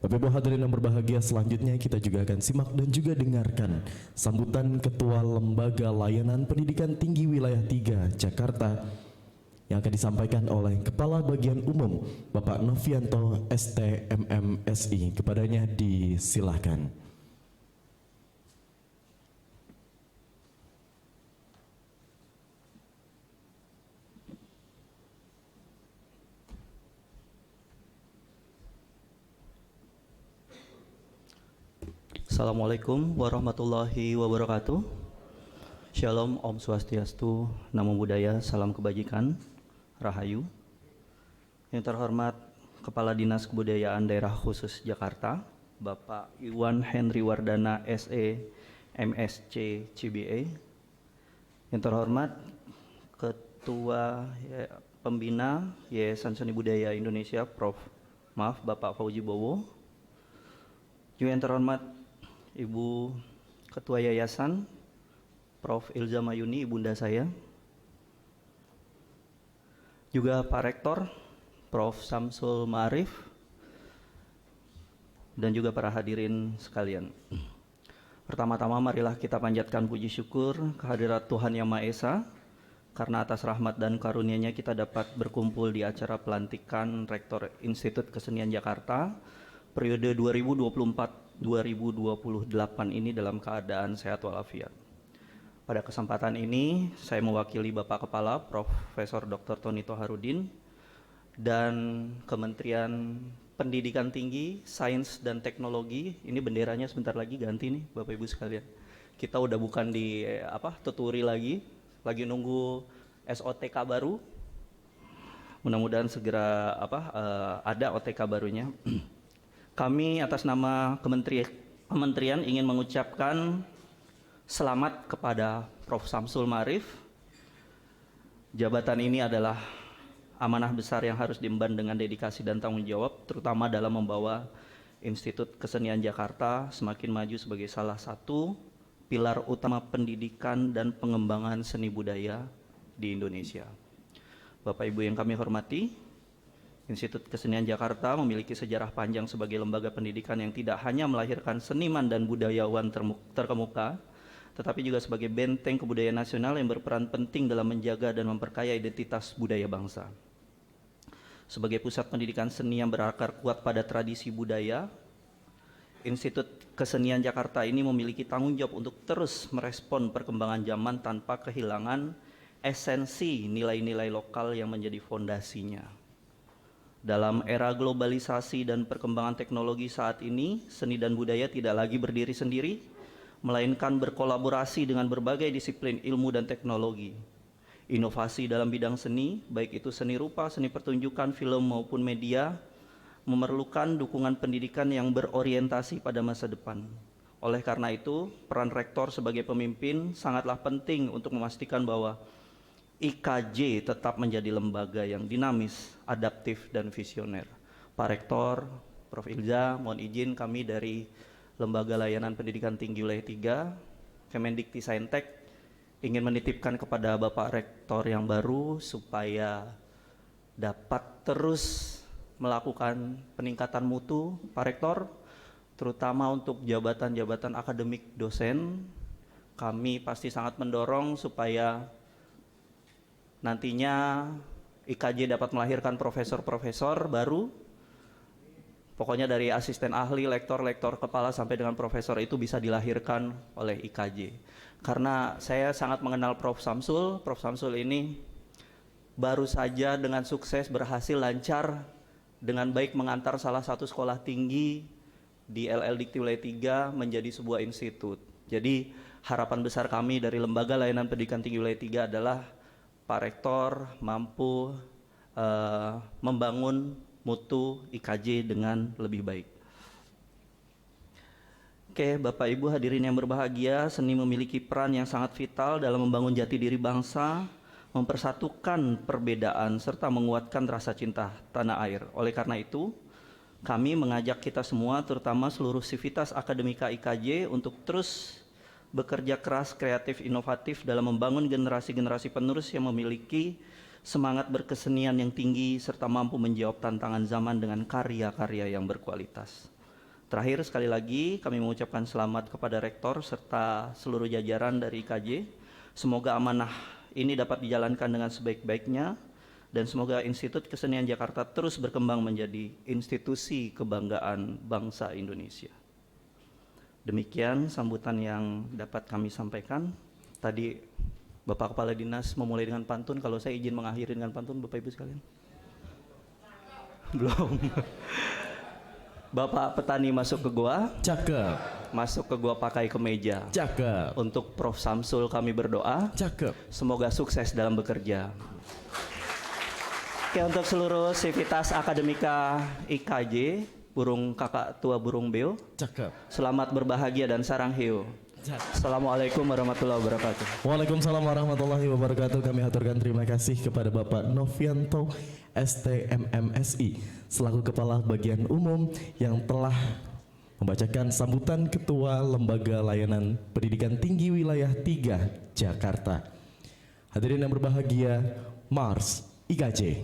Bapak Ibu hadirin yang berbahagia, selanjutnya kita juga akan simak dan juga dengarkan sambutan Ketua Lembaga Layanan Pendidikan Tinggi Wilayah 3 Jakarta yang akan disampaikan oleh Kepala Bagian Umum Bapak Novianto STMMSI. Kepadanya disilahkan. Assalamualaikum warahmatullahi wabarakatuh. Shalom, Om Swastiastu, Namo Buddhaya, Salam Kebajikan, Rahayu. Yang terhormat Kepala Dinas Kebudayaan Daerah Khusus Jakarta, Bapak Iwan Henry Wardana SE MSC CBA. Yang terhormat Ketua Pembina Yayasan Seni Budaya Indonesia Bapak Fauzi Bowo. Juga yang terhormat Ibu Ketua Yayasan Prof. Ilza Mayuni, ibunda saya. Juga Pak Rektor Prof. Samsul Ma'arif dan juga para hadirin sekalian. Pertama-tama marilah kita panjatkan puji syukur kehadirat Tuhan Yang Maha Esa karena atas rahmat dan karunia-Nya kita dapat berkumpul di acara pelantikan Rektor Institut Kesenian Jakarta periode 2024-2028 ini dalam keadaan sehat walafiat. Pada kesempatan ini saya mewakili Bapak Kepala Profesor Dr. Tony Toharudin dan Kementerian Pendidikan Tinggi, Sains dan Teknologi. Ini benderanya sebentar lagi ganti nih Bapak Ibu sekalian. Kita udah bukan di tuturi lagi nunggu SOTK baru. Mudah-mudahan segera ada OTK barunya. Kami atas nama Kementerian ingin mengucapkan selamat kepada Prof. Samsul Ma'arif. Jabatan ini adalah amanah besar yang harus diemban dengan dedikasi dan tanggung jawab, terutama dalam membawa Institut Kesenian Jakarta semakin maju sebagai salah satu pilar utama pendidikan dan pengembangan seni budaya di Indonesia. Bapak Ibu yang kami hormati, Institut Kesenian Jakarta memiliki sejarah panjang sebagai lembaga pendidikan yang tidak hanya melahirkan seniman dan budayawan terkemuka, tetapi juga sebagai benteng kebudayaan nasional yang berperan penting dalam menjaga dan memperkaya identitas budaya bangsa. Sebagai pusat pendidikan seni yang berakar kuat pada tradisi budaya, Institut Kesenian Jakarta ini memiliki tanggung jawab untuk terus merespon perkembangan zaman tanpa kehilangan esensi nilai-nilai lokal yang menjadi fondasinya. Dalam era globalisasi dan perkembangan teknologi saat ini, seni dan budaya tidak lagi berdiri sendiri, melainkan berkolaborasi dengan berbagai disiplin ilmu dan teknologi. Inovasi dalam bidang seni, baik itu seni rupa, seni pertunjukan, film maupun media, memerlukan dukungan pendidikan yang berorientasi pada masa depan. Oleh karena itu, peran rektor sebagai pemimpin sangatlah penting untuk memastikan bahwa IKJ tetap menjadi lembaga yang dinamis, adaptif, dan visioner. Pak Rektor, Prof. Ilza, mohon izin kami dari Lembaga Layanan Pendidikan Tinggi Wilayah 3, Kemendikti-Saintek, ingin menitipkan kepada Bapak Rektor yang baru supaya dapat terus melakukan peningkatan mutu, Pak Rektor, terutama untuk jabatan-jabatan akademik dosen. Kami pasti sangat mendorong supaya nantinya IKJ dapat melahirkan profesor-profesor baru. Pokoknya dari asisten ahli, lektor kepala sampai dengan profesor itu bisa dilahirkan oleh IKJ. Karena saya sangat mengenal Prof. Samsul. Prof. Samsul ini baru saja dengan sukses berhasil lancar dengan baik mengantar salah satu sekolah tinggi di LL Dikti Wilayah 3 menjadi sebuah institut. Jadi harapan besar kami dari Lembaga Layanan Pendidikan Tinggi Wilayah 3 adalah Pak Rektor mampu membangun mutu IKJ dengan lebih baik. Oke, Bapak Ibu hadirin yang berbahagia, seni memiliki peran yang sangat vital dalam membangun jati diri bangsa, mempersatukan perbedaan, serta menguatkan rasa cinta tanah air. Oleh karena itu, kami mengajak kita semua, terutama seluruh sivitas akademika IKJ, untuk terus bekerja keras, kreatif, inovatif dalam membangun generasi-generasi penerus yang memiliki semangat berkesenian yang tinggi serta mampu menjawab tantangan zaman dengan karya-karya yang berkualitas. Terakhir sekali lagi kami mengucapkan selamat kepada Rektor serta seluruh jajaran dari IKJ. Semoga amanah ini dapat dijalankan dengan sebaik-baiknya dan semoga Institut Kesenian Jakarta terus berkembang menjadi institusi kebanggaan bangsa Indonesia. Demikian sambutan yang dapat kami sampaikan. Tadi Bapak Kepala Dinas memulai dengan pantun, kalau saya izin mengakhiri dengan pantun Bapak Ibu sekalian. Belum. Bapak petani masuk ke gua. Cakep. Masuk ke gua pakai kemeja. Cakep. Untuk Prof. Samsul kami berdoa. Cakep. Semoga sukses dalam bekerja. Oke, untuk seluruh sivitas akademika IKJ, burung kakak tua burung beo. Cakep. Selamat berbahagia dan sarang hiu. Assalamualaikum warahmatullahi wabarakatuh. Waalaikumsalam warahmatullahi wabarakatuh. Kami haturkan terima kasih kepada Bapak Novianto STMMSI selaku Kepala Bagian Umum yang telah membacakan sambutan Ketua Lembaga Layanan Pendidikan Tinggi Wilayah 3 Jakarta. Hadirin yang berbahagia, Mars IKJ.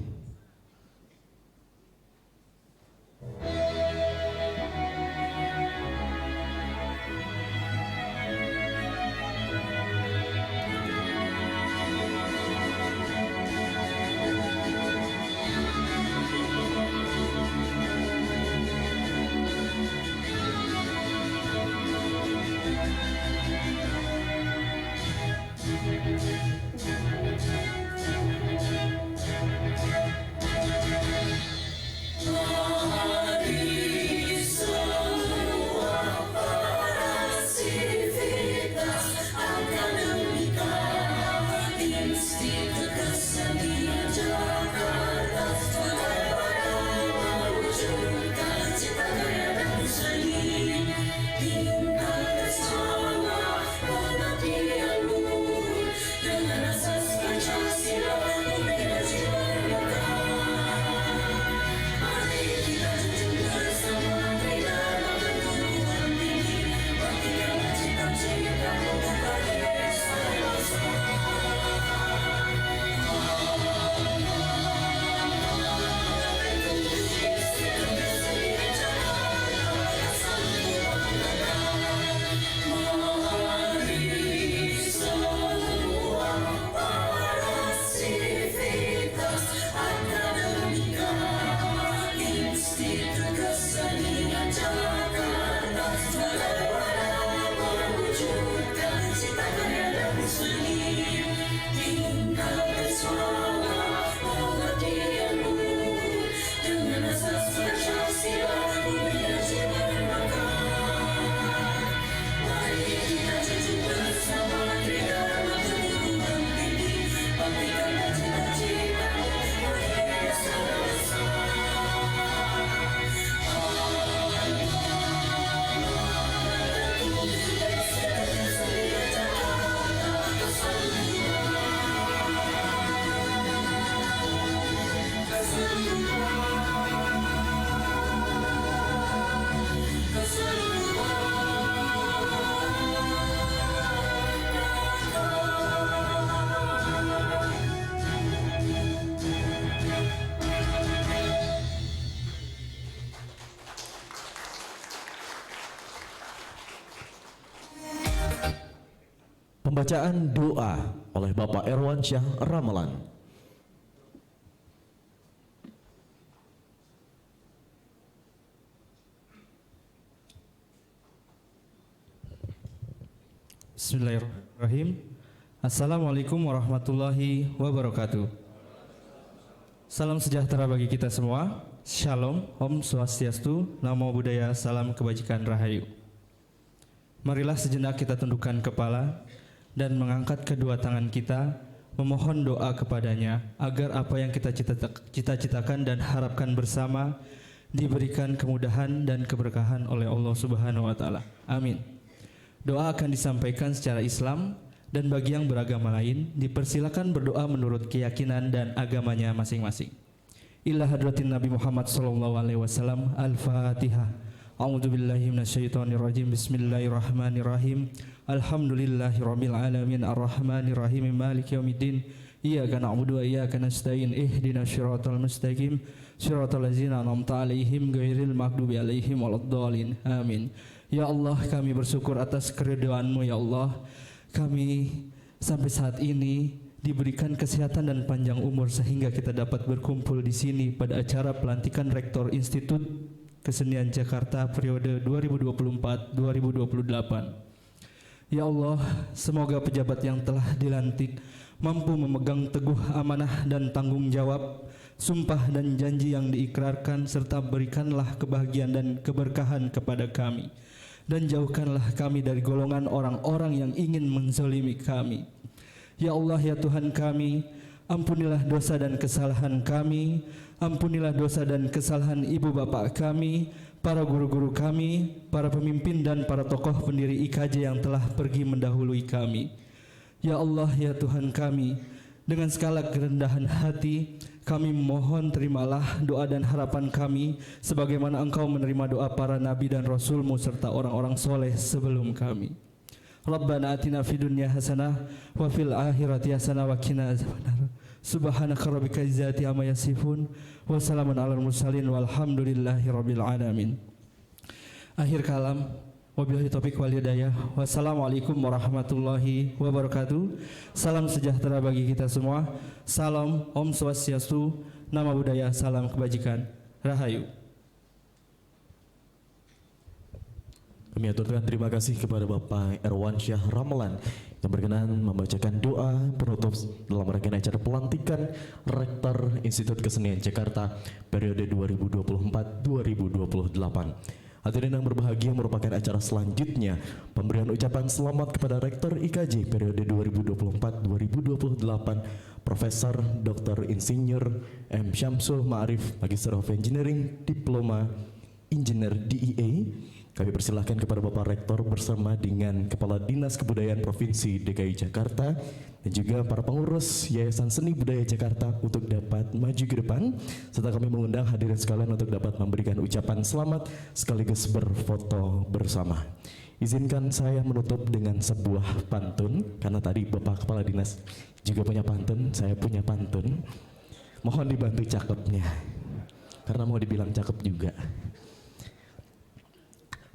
Pembacaan doa oleh Bapak Erwansyah Ramalan. Bismillahirrahmanirrahim. Assalamualaikum warahmatullahi wabarakatuh. Salam sejahtera bagi kita semua. Shalom, Om Swastiastu, Namo Buddhaya, salam kebajikan rahayu. Marilah sejenak kita tundukkan kepala dan mengangkat kedua tangan kita, memohon doa kepadanya agar apa yang kita cita-citakan dan harapkan bersama diberikan kemudahan dan keberkahan oleh Allah Subhanahu wa taala. Amin. Doa akan disampaikan secara Islam dan bagi yang beragama lain dipersilakan berdoa menurut keyakinan dan agamanya masing-masing. Ila hadratin Nabi Muhammad sallallahu alaihi wasallam. Al-Fatihah. A'udzubillahi minasyaitonirrajim. Bismillahirrahmanirrahim. Alhamdulillahirabbil alamin arrahmanirrahim maliki yaumiddin. Iyyaka na'budu wa iyyaka nasta'in. Ihdinas siratal mustaqim. Siratal ladzina an'amta 'alaihim ghairil maghdubi 'alaihim waladdallin. Amin. Ya Allah, kami bersyukur atas keridhaan-Mu ya Allah. Kami sampai saat ini diberikan kesehatan dan panjang umur sehingga kita dapat berkumpul di sini pada acara pelantikan Rektor Institut Kesenian Jakarta periode 2024-2028. Ya Allah, semoga pejabat yang telah dilantik mampu memegang teguh amanah dan tanggung jawab, sumpah dan janji yang diikrarkan, serta berikanlah kebahagiaan dan keberkahan kepada kami. Dan jauhkanlah kami dari golongan orang-orang yang ingin menzalimi kami. Ya Allah, ya Tuhan kami, ampunilah dosa dan kesalahan kami, ampunilah dosa dan kesalahan ibu bapak kami, para guru-guru kami, para pemimpin dan para tokoh pendiri IKJ yang telah pergi mendahului kami. Ya Allah, ya Tuhan kami, dengan segala kerendahan hati, kami mohon terimalah doa dan harapan kami sebagaimana Engkau menerima doa para nabi dan rasul-Mu serta orang-orang soleh sebelum kami. Rabbana atina fid dunya hasanah wa fil akhirati hasanah wa qina azabannar. Subhanaka rabbika izzati amma yasifun wa salamun alal mursalin walhamdulillahi rabbil alamin. Akhir kalam, wabillahi taufiq wal hidayah. Wassalamualaikum warahmatullahi wabarakatuh. Salam sejahtera bagi kita semua. Salam, Om Swastiastu, Namo Buddhaya, salam kebajikan, rahayu. Kami aturkan terima kasih kepada Bapak Erwansyah Ramelan yang berkenan membacakan doa penutup dalam rangkaian acara pelantikan Rektor Institut Kesenian Jakarta periode 2024-2028. Hadirin yang berbahagia, merupakan acara selanjutnya pemberian ucapan selamat kepada Rektor IKJ periode 2024-2028 Profesor Dr. Insinyur M. Syamsul Ma'arif, Magister of Engineering, Diploma Engineer DEA. Kami persilahkan kepada Bapak Rektor bersama dengan Kepala Dinas Kebudayaan Provinsi DKI Jakarta dan juga para pengurus Yayasan Seni Budaya Jakarta untuk dapat maju ke depan, serta kami mengundang hadirin sekalian untuk dapat memberikan ucapan selamat sekaligus berfoto bersama. Izinkan saya menutup dengan sebuah pantun, karena tadi Bapak Kepala Dinas juga punya pantun, saya punya pantun. Mohon dibantu cakepnya, karena mau dibilang cakep juga.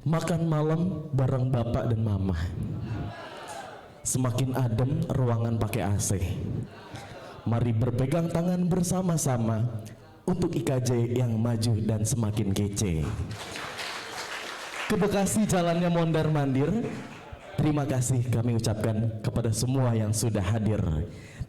Makan malam bareng bapak dan mama, semakin adem ruangan pakai AC. Mari berpegang tangan bersama-sama untuk IKJ yang maju dan semakin kece. Ke Bekasi jalannya mondar-mandir. Terima kasih kami ucapkan kepada semua yang sudah hadir.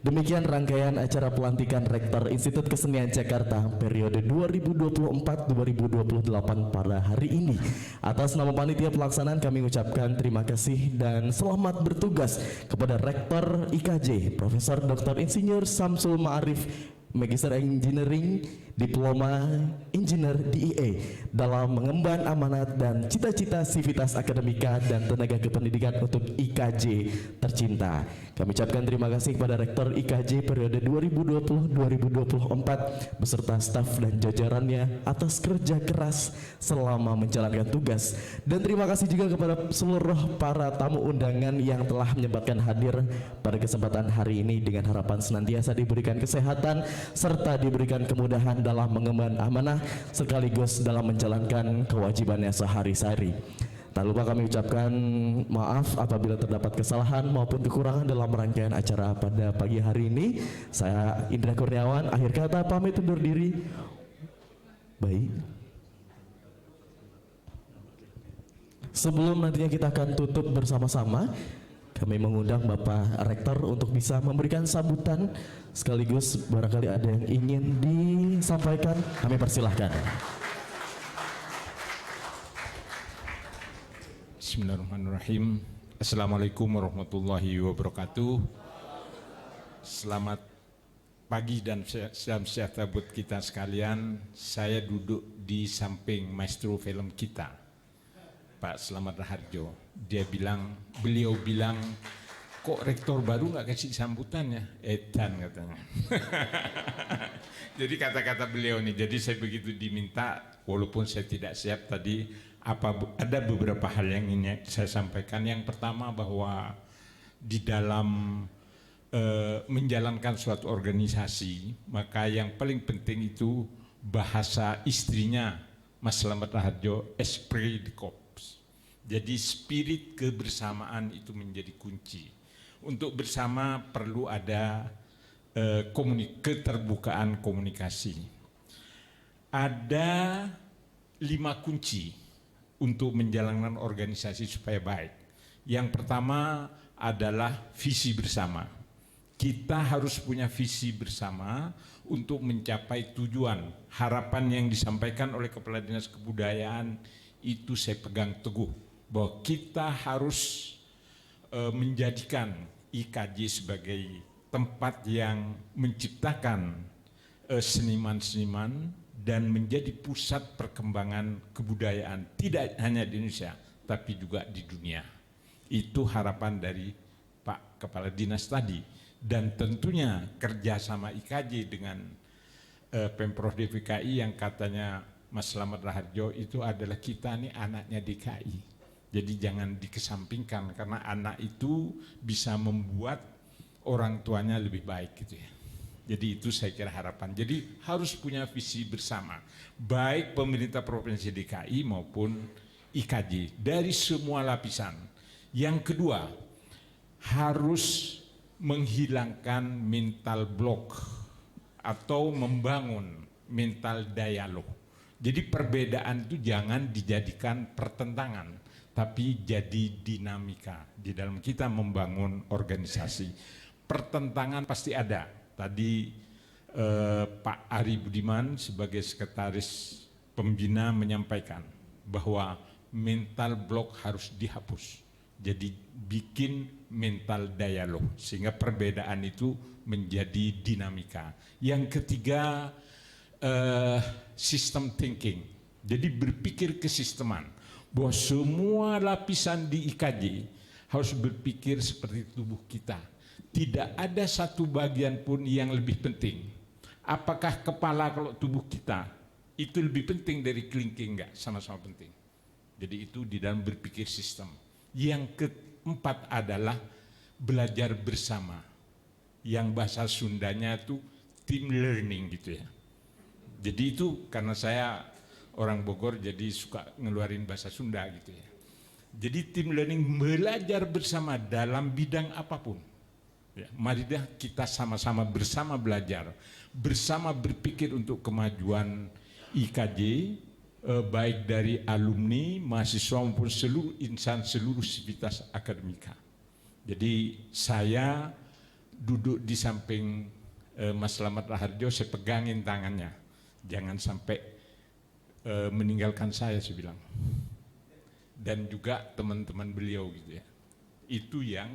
Demikian rangkaian acara pelantikan Rektor Institut Kesenian Jakarta periode 2024-2028 pada hari ini. Atas nama panitia pelaksanaan kami ucapkan terima kasih dan selamat bertugas kepada Rektor IKJ Profesor Dr. Insinyur Syamsul Ma'arif, Magister Engineering, Diploma Engineer DEA dalam mengemban amanat dan cita-cita sivitas akademika dan tenaga kependidikan untuk IKJ tercinta. Kami ucapkan terima kasih kepada Rektor IKJ periode 2020-2024 beserta staf dan jajarannya atas kerja keras selama menjalankan tugas. Dan terima kasih juga kepada seluruh para tamu undangan yang telah menyempatkan hadir pada kesempatan hari ini, dengan harapan senantiasa diberikan kesehatan serta diberikan kemudahan dalam mengemban amanah sekaligus dalam menjalankan kewajibannya sehari-hari. Tak lupa kami ucapkan maaf apabila terdapat kesalahan maupun kekurangan dalam rangkaian acara pada pagi hari ini. Saya Indra Kurniawan, akhir kata pamit undur diri. Baik. Sebelum nantinya kita akan tutup bersama-sama, Kami mengundang Bapak Rektor untuk bisa memberikan sambutan sekaligus barangkali ada yang ingin disampaikan, kami persilahkan. Bismillahirrahmanirrahim. Assalamualaikum warahmatullahi wabarakatuh. Selamat pagi dan salam sejahtera buat kita sekalian. Saya duduk di samping maestro film kita, Pak Slamet Raharjo. Beliau bilang, kok rektor baru nggak kasih sambutannya? Edan katanya. Jadi kata-kata beliau nih, jadi saya begitu diminta, walaupun saya tidak siap tadi, ada beberapa hal yang ingin saya sampaikan. Yang pertama bahwa di dalam menjalankan suatu organisasi, maka yang paling penting itu bahasa istrinya Mas Slamet Raharjo, esprit de corps. Jadi spirit kebersamaan itu menjadi kunci. Untuk bersama perlu ada keterbukaan komunikasi. Ada 5 kunci untuk menjalankan organisasi supaya baik. Yang pertama adalah visi bersama. Kita harus punya visi bersama untuk mencapai tujuan. Harapan yang disampaikan oleh Kepala Dinas Kebudayaan itu saya pegang teguh, bahwa kita harus menjadikan IKJ sebagai tempat yang menciptakan seniman-seniman dan menjadi pusat perkembangan kebudayaan, tidak hanya di Indonesia, tapi juga di dunia. Itu harapan dari Pak Kepala Dinas tadi. Dan tentunya kerjasama IKJ dengan Pemprov DKI yang katanya Mas Slamet Raharjo itu adalah kita nih anaknya DKI. Jadi jangan dikesampingkan, karena anak itu bisa membuat orang tuanya lebih baik gitu ya. Jadi itu saya kira harapan. Jadi harus punya visi bersama, baik pemerintah Provinsi DKI maupun IKJ dari semua lapisan. Yang kedua, harus menghilangkan mental block atau membangun mental dialog. Jadi perbedaan itu jangan dijadikan pertentangan, tapi jadi dinamika di dalam kita membangun organisasi. Pertentangan pasti ada. Tadi Pak Ari Budiman sebagai sekretaris pembina menyampaikan bahwa mental block harus dihapus. Jadi bikin mental dialog sehingga perbedaan itu menjadi dinamika. Yang ketiga, system thinking. Jadi berpikir kesisteman. Bahwa semua lapisan di IKJ harus berpikir seperti tubuh kita. Tidak ada satu bagian pun yang lebih penting. Apakah kepala kalau tubuh kita itu lebih penting dari kelingking? Enggak, sama-sama penting. Jadi itu di dalam berpikir sistem. Yang keempat adalah belajar bersama. Yang bahasa Sundanya itu team learning gitu ya. Jadi itu karena saya orang Bogor jadi suka ngeluarin bahasa Sunda gitu ya. Jadi team learning, belajar bersama dalam bidang apapun. Ya, mari kita sama-sama bersama belajar, bersama berpikir untuk kemajuan IKJ, baik dari alumni, mahasiswa maupun seluruh insan, seluruh sivitas akademika. Jadi saya duduk di samping Mas Slamet Raharjo, saya pegangin tangannya. Jangan sampai meninggalkan saya bilang. Dan juga teman-teman beliau gitu ya. Itu yang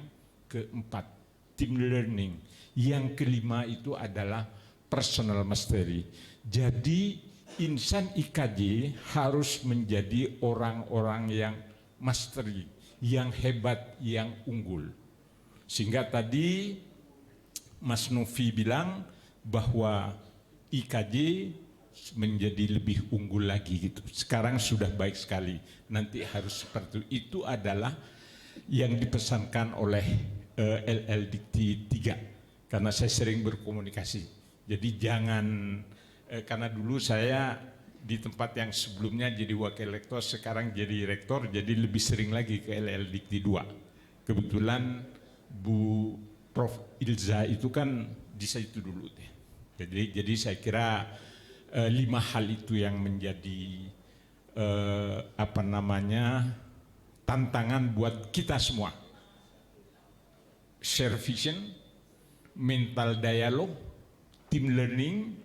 keempat, team learning. Yang kelima itu adalah personal mastery. Jadi insan IKJ harus menjadi orang-orang yang mastery, yang hebat, yang unggul. Sehingga tadi Mas Novi bilang bahwa IKJ menjadi lebih unggul lagi gitu. Sekarang sudah baik sekali. Nanti harus seperti itu adalah yang dipesankan oleh LL Dikti 3. Karena saya sering berkomunikasi. Jadi jangan karena dulu saya di tempat yang sebelumnya jadi wakil rektor, sekarang jadi rektor, jadi lebih sering lagi ke LL Dikti 2. Kebetulan Bu Prof Ilza itu kan di situ dulu deh. Jadi saya kira 5 hal itu yang menjadi tantangan buat kita semua. share vision, mental dialogue, team learning,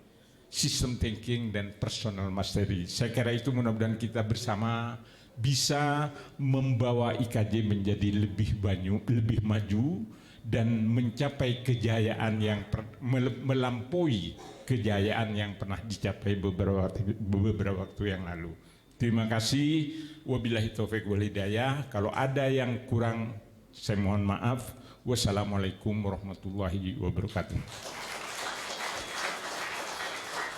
system thinking, dan personal mastery. Saya kira itu mudah-mudahan kita bersama bisa membawa IKJ menjadi lebih maju dan mencapai kejayaan yang melampaui kejayaan yang pernah dicapai beberapa waktu yang lalu. Terima kasih. Wabillahi taufik wal hidayah. Kalau ada yang kurang, saya mohon maaf. Wassalamualaikum warahmatullahi wabarakatuh.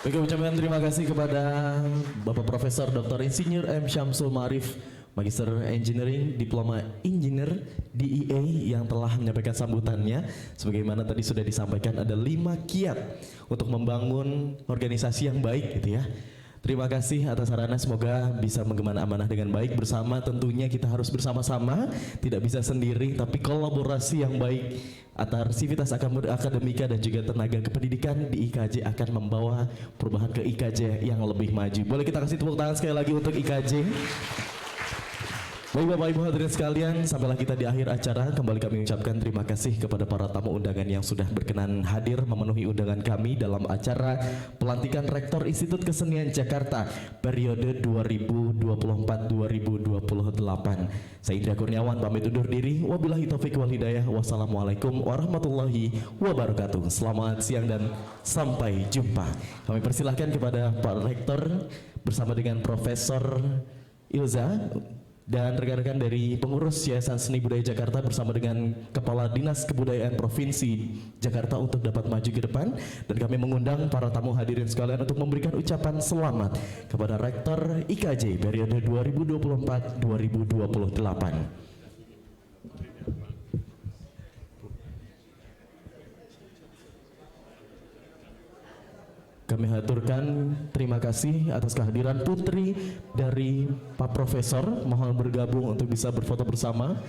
Oke, ucapkan terima kasih kepada Bapak Profesor Dr. Insinyur M. Syamsul Ma'arif, Magister Engineering, Diploma Engineer DEA yang telah menyampaikan sambutannya. Sebagaimana tadi sudah disampaikan, ada 5 kiat untuk membangun organisasi yang baik gitu ya. Terima kasih atas sarannya, semoga bisa menggemban amanah dengan baik bersama. Tentunya kita harus bersama-sama, tidak bisa sendiri, tapi kolaborasi yang baik antar sivitas akademika dan juga tenaga kependidikan di IKJ akan membawa perubahan ke IKJ yang lebih maju. Boleh kita kasih tepuk tangan sekali lagi untuk IKJ. Baik Bapak Ibu hadirin sekalian, sampailah kita di akhir acara. Kembali kami ucapkan terima kasih kepada para tamu undangan yang sudah berkenan hadir memenuhi undangan kami dalam acara pelantikan Rektor Institut Kesenian Jakarta periode 2024-2028. Saya Indra Kurniawan pamit undur diri. Wabillahi taufik wal hidayah. Wassalamualaikum warahmatullahi wabarakatuh. Selamat siang dan sampai jumpa. Kami persilahkan kepada Pak Rektor bersama dengan Profesor Ilza dan rekan-rekan dari pengurus Yayasan Seni Budaya Jakarta bersama dengan Kepala Dinas Kebudayaan Provinsi Jakarta untuk dapat maju ke depan. Dan kami mengundang para tamu hadirin sekalian untuk memberikan ucapan selamat kepada Rektor IKJ periode 2024-2028. Kami haturkan terima kasih atas kehadiran putri dari Pak Profesor. Mohon bergabung untuk bisa berfoto bersama.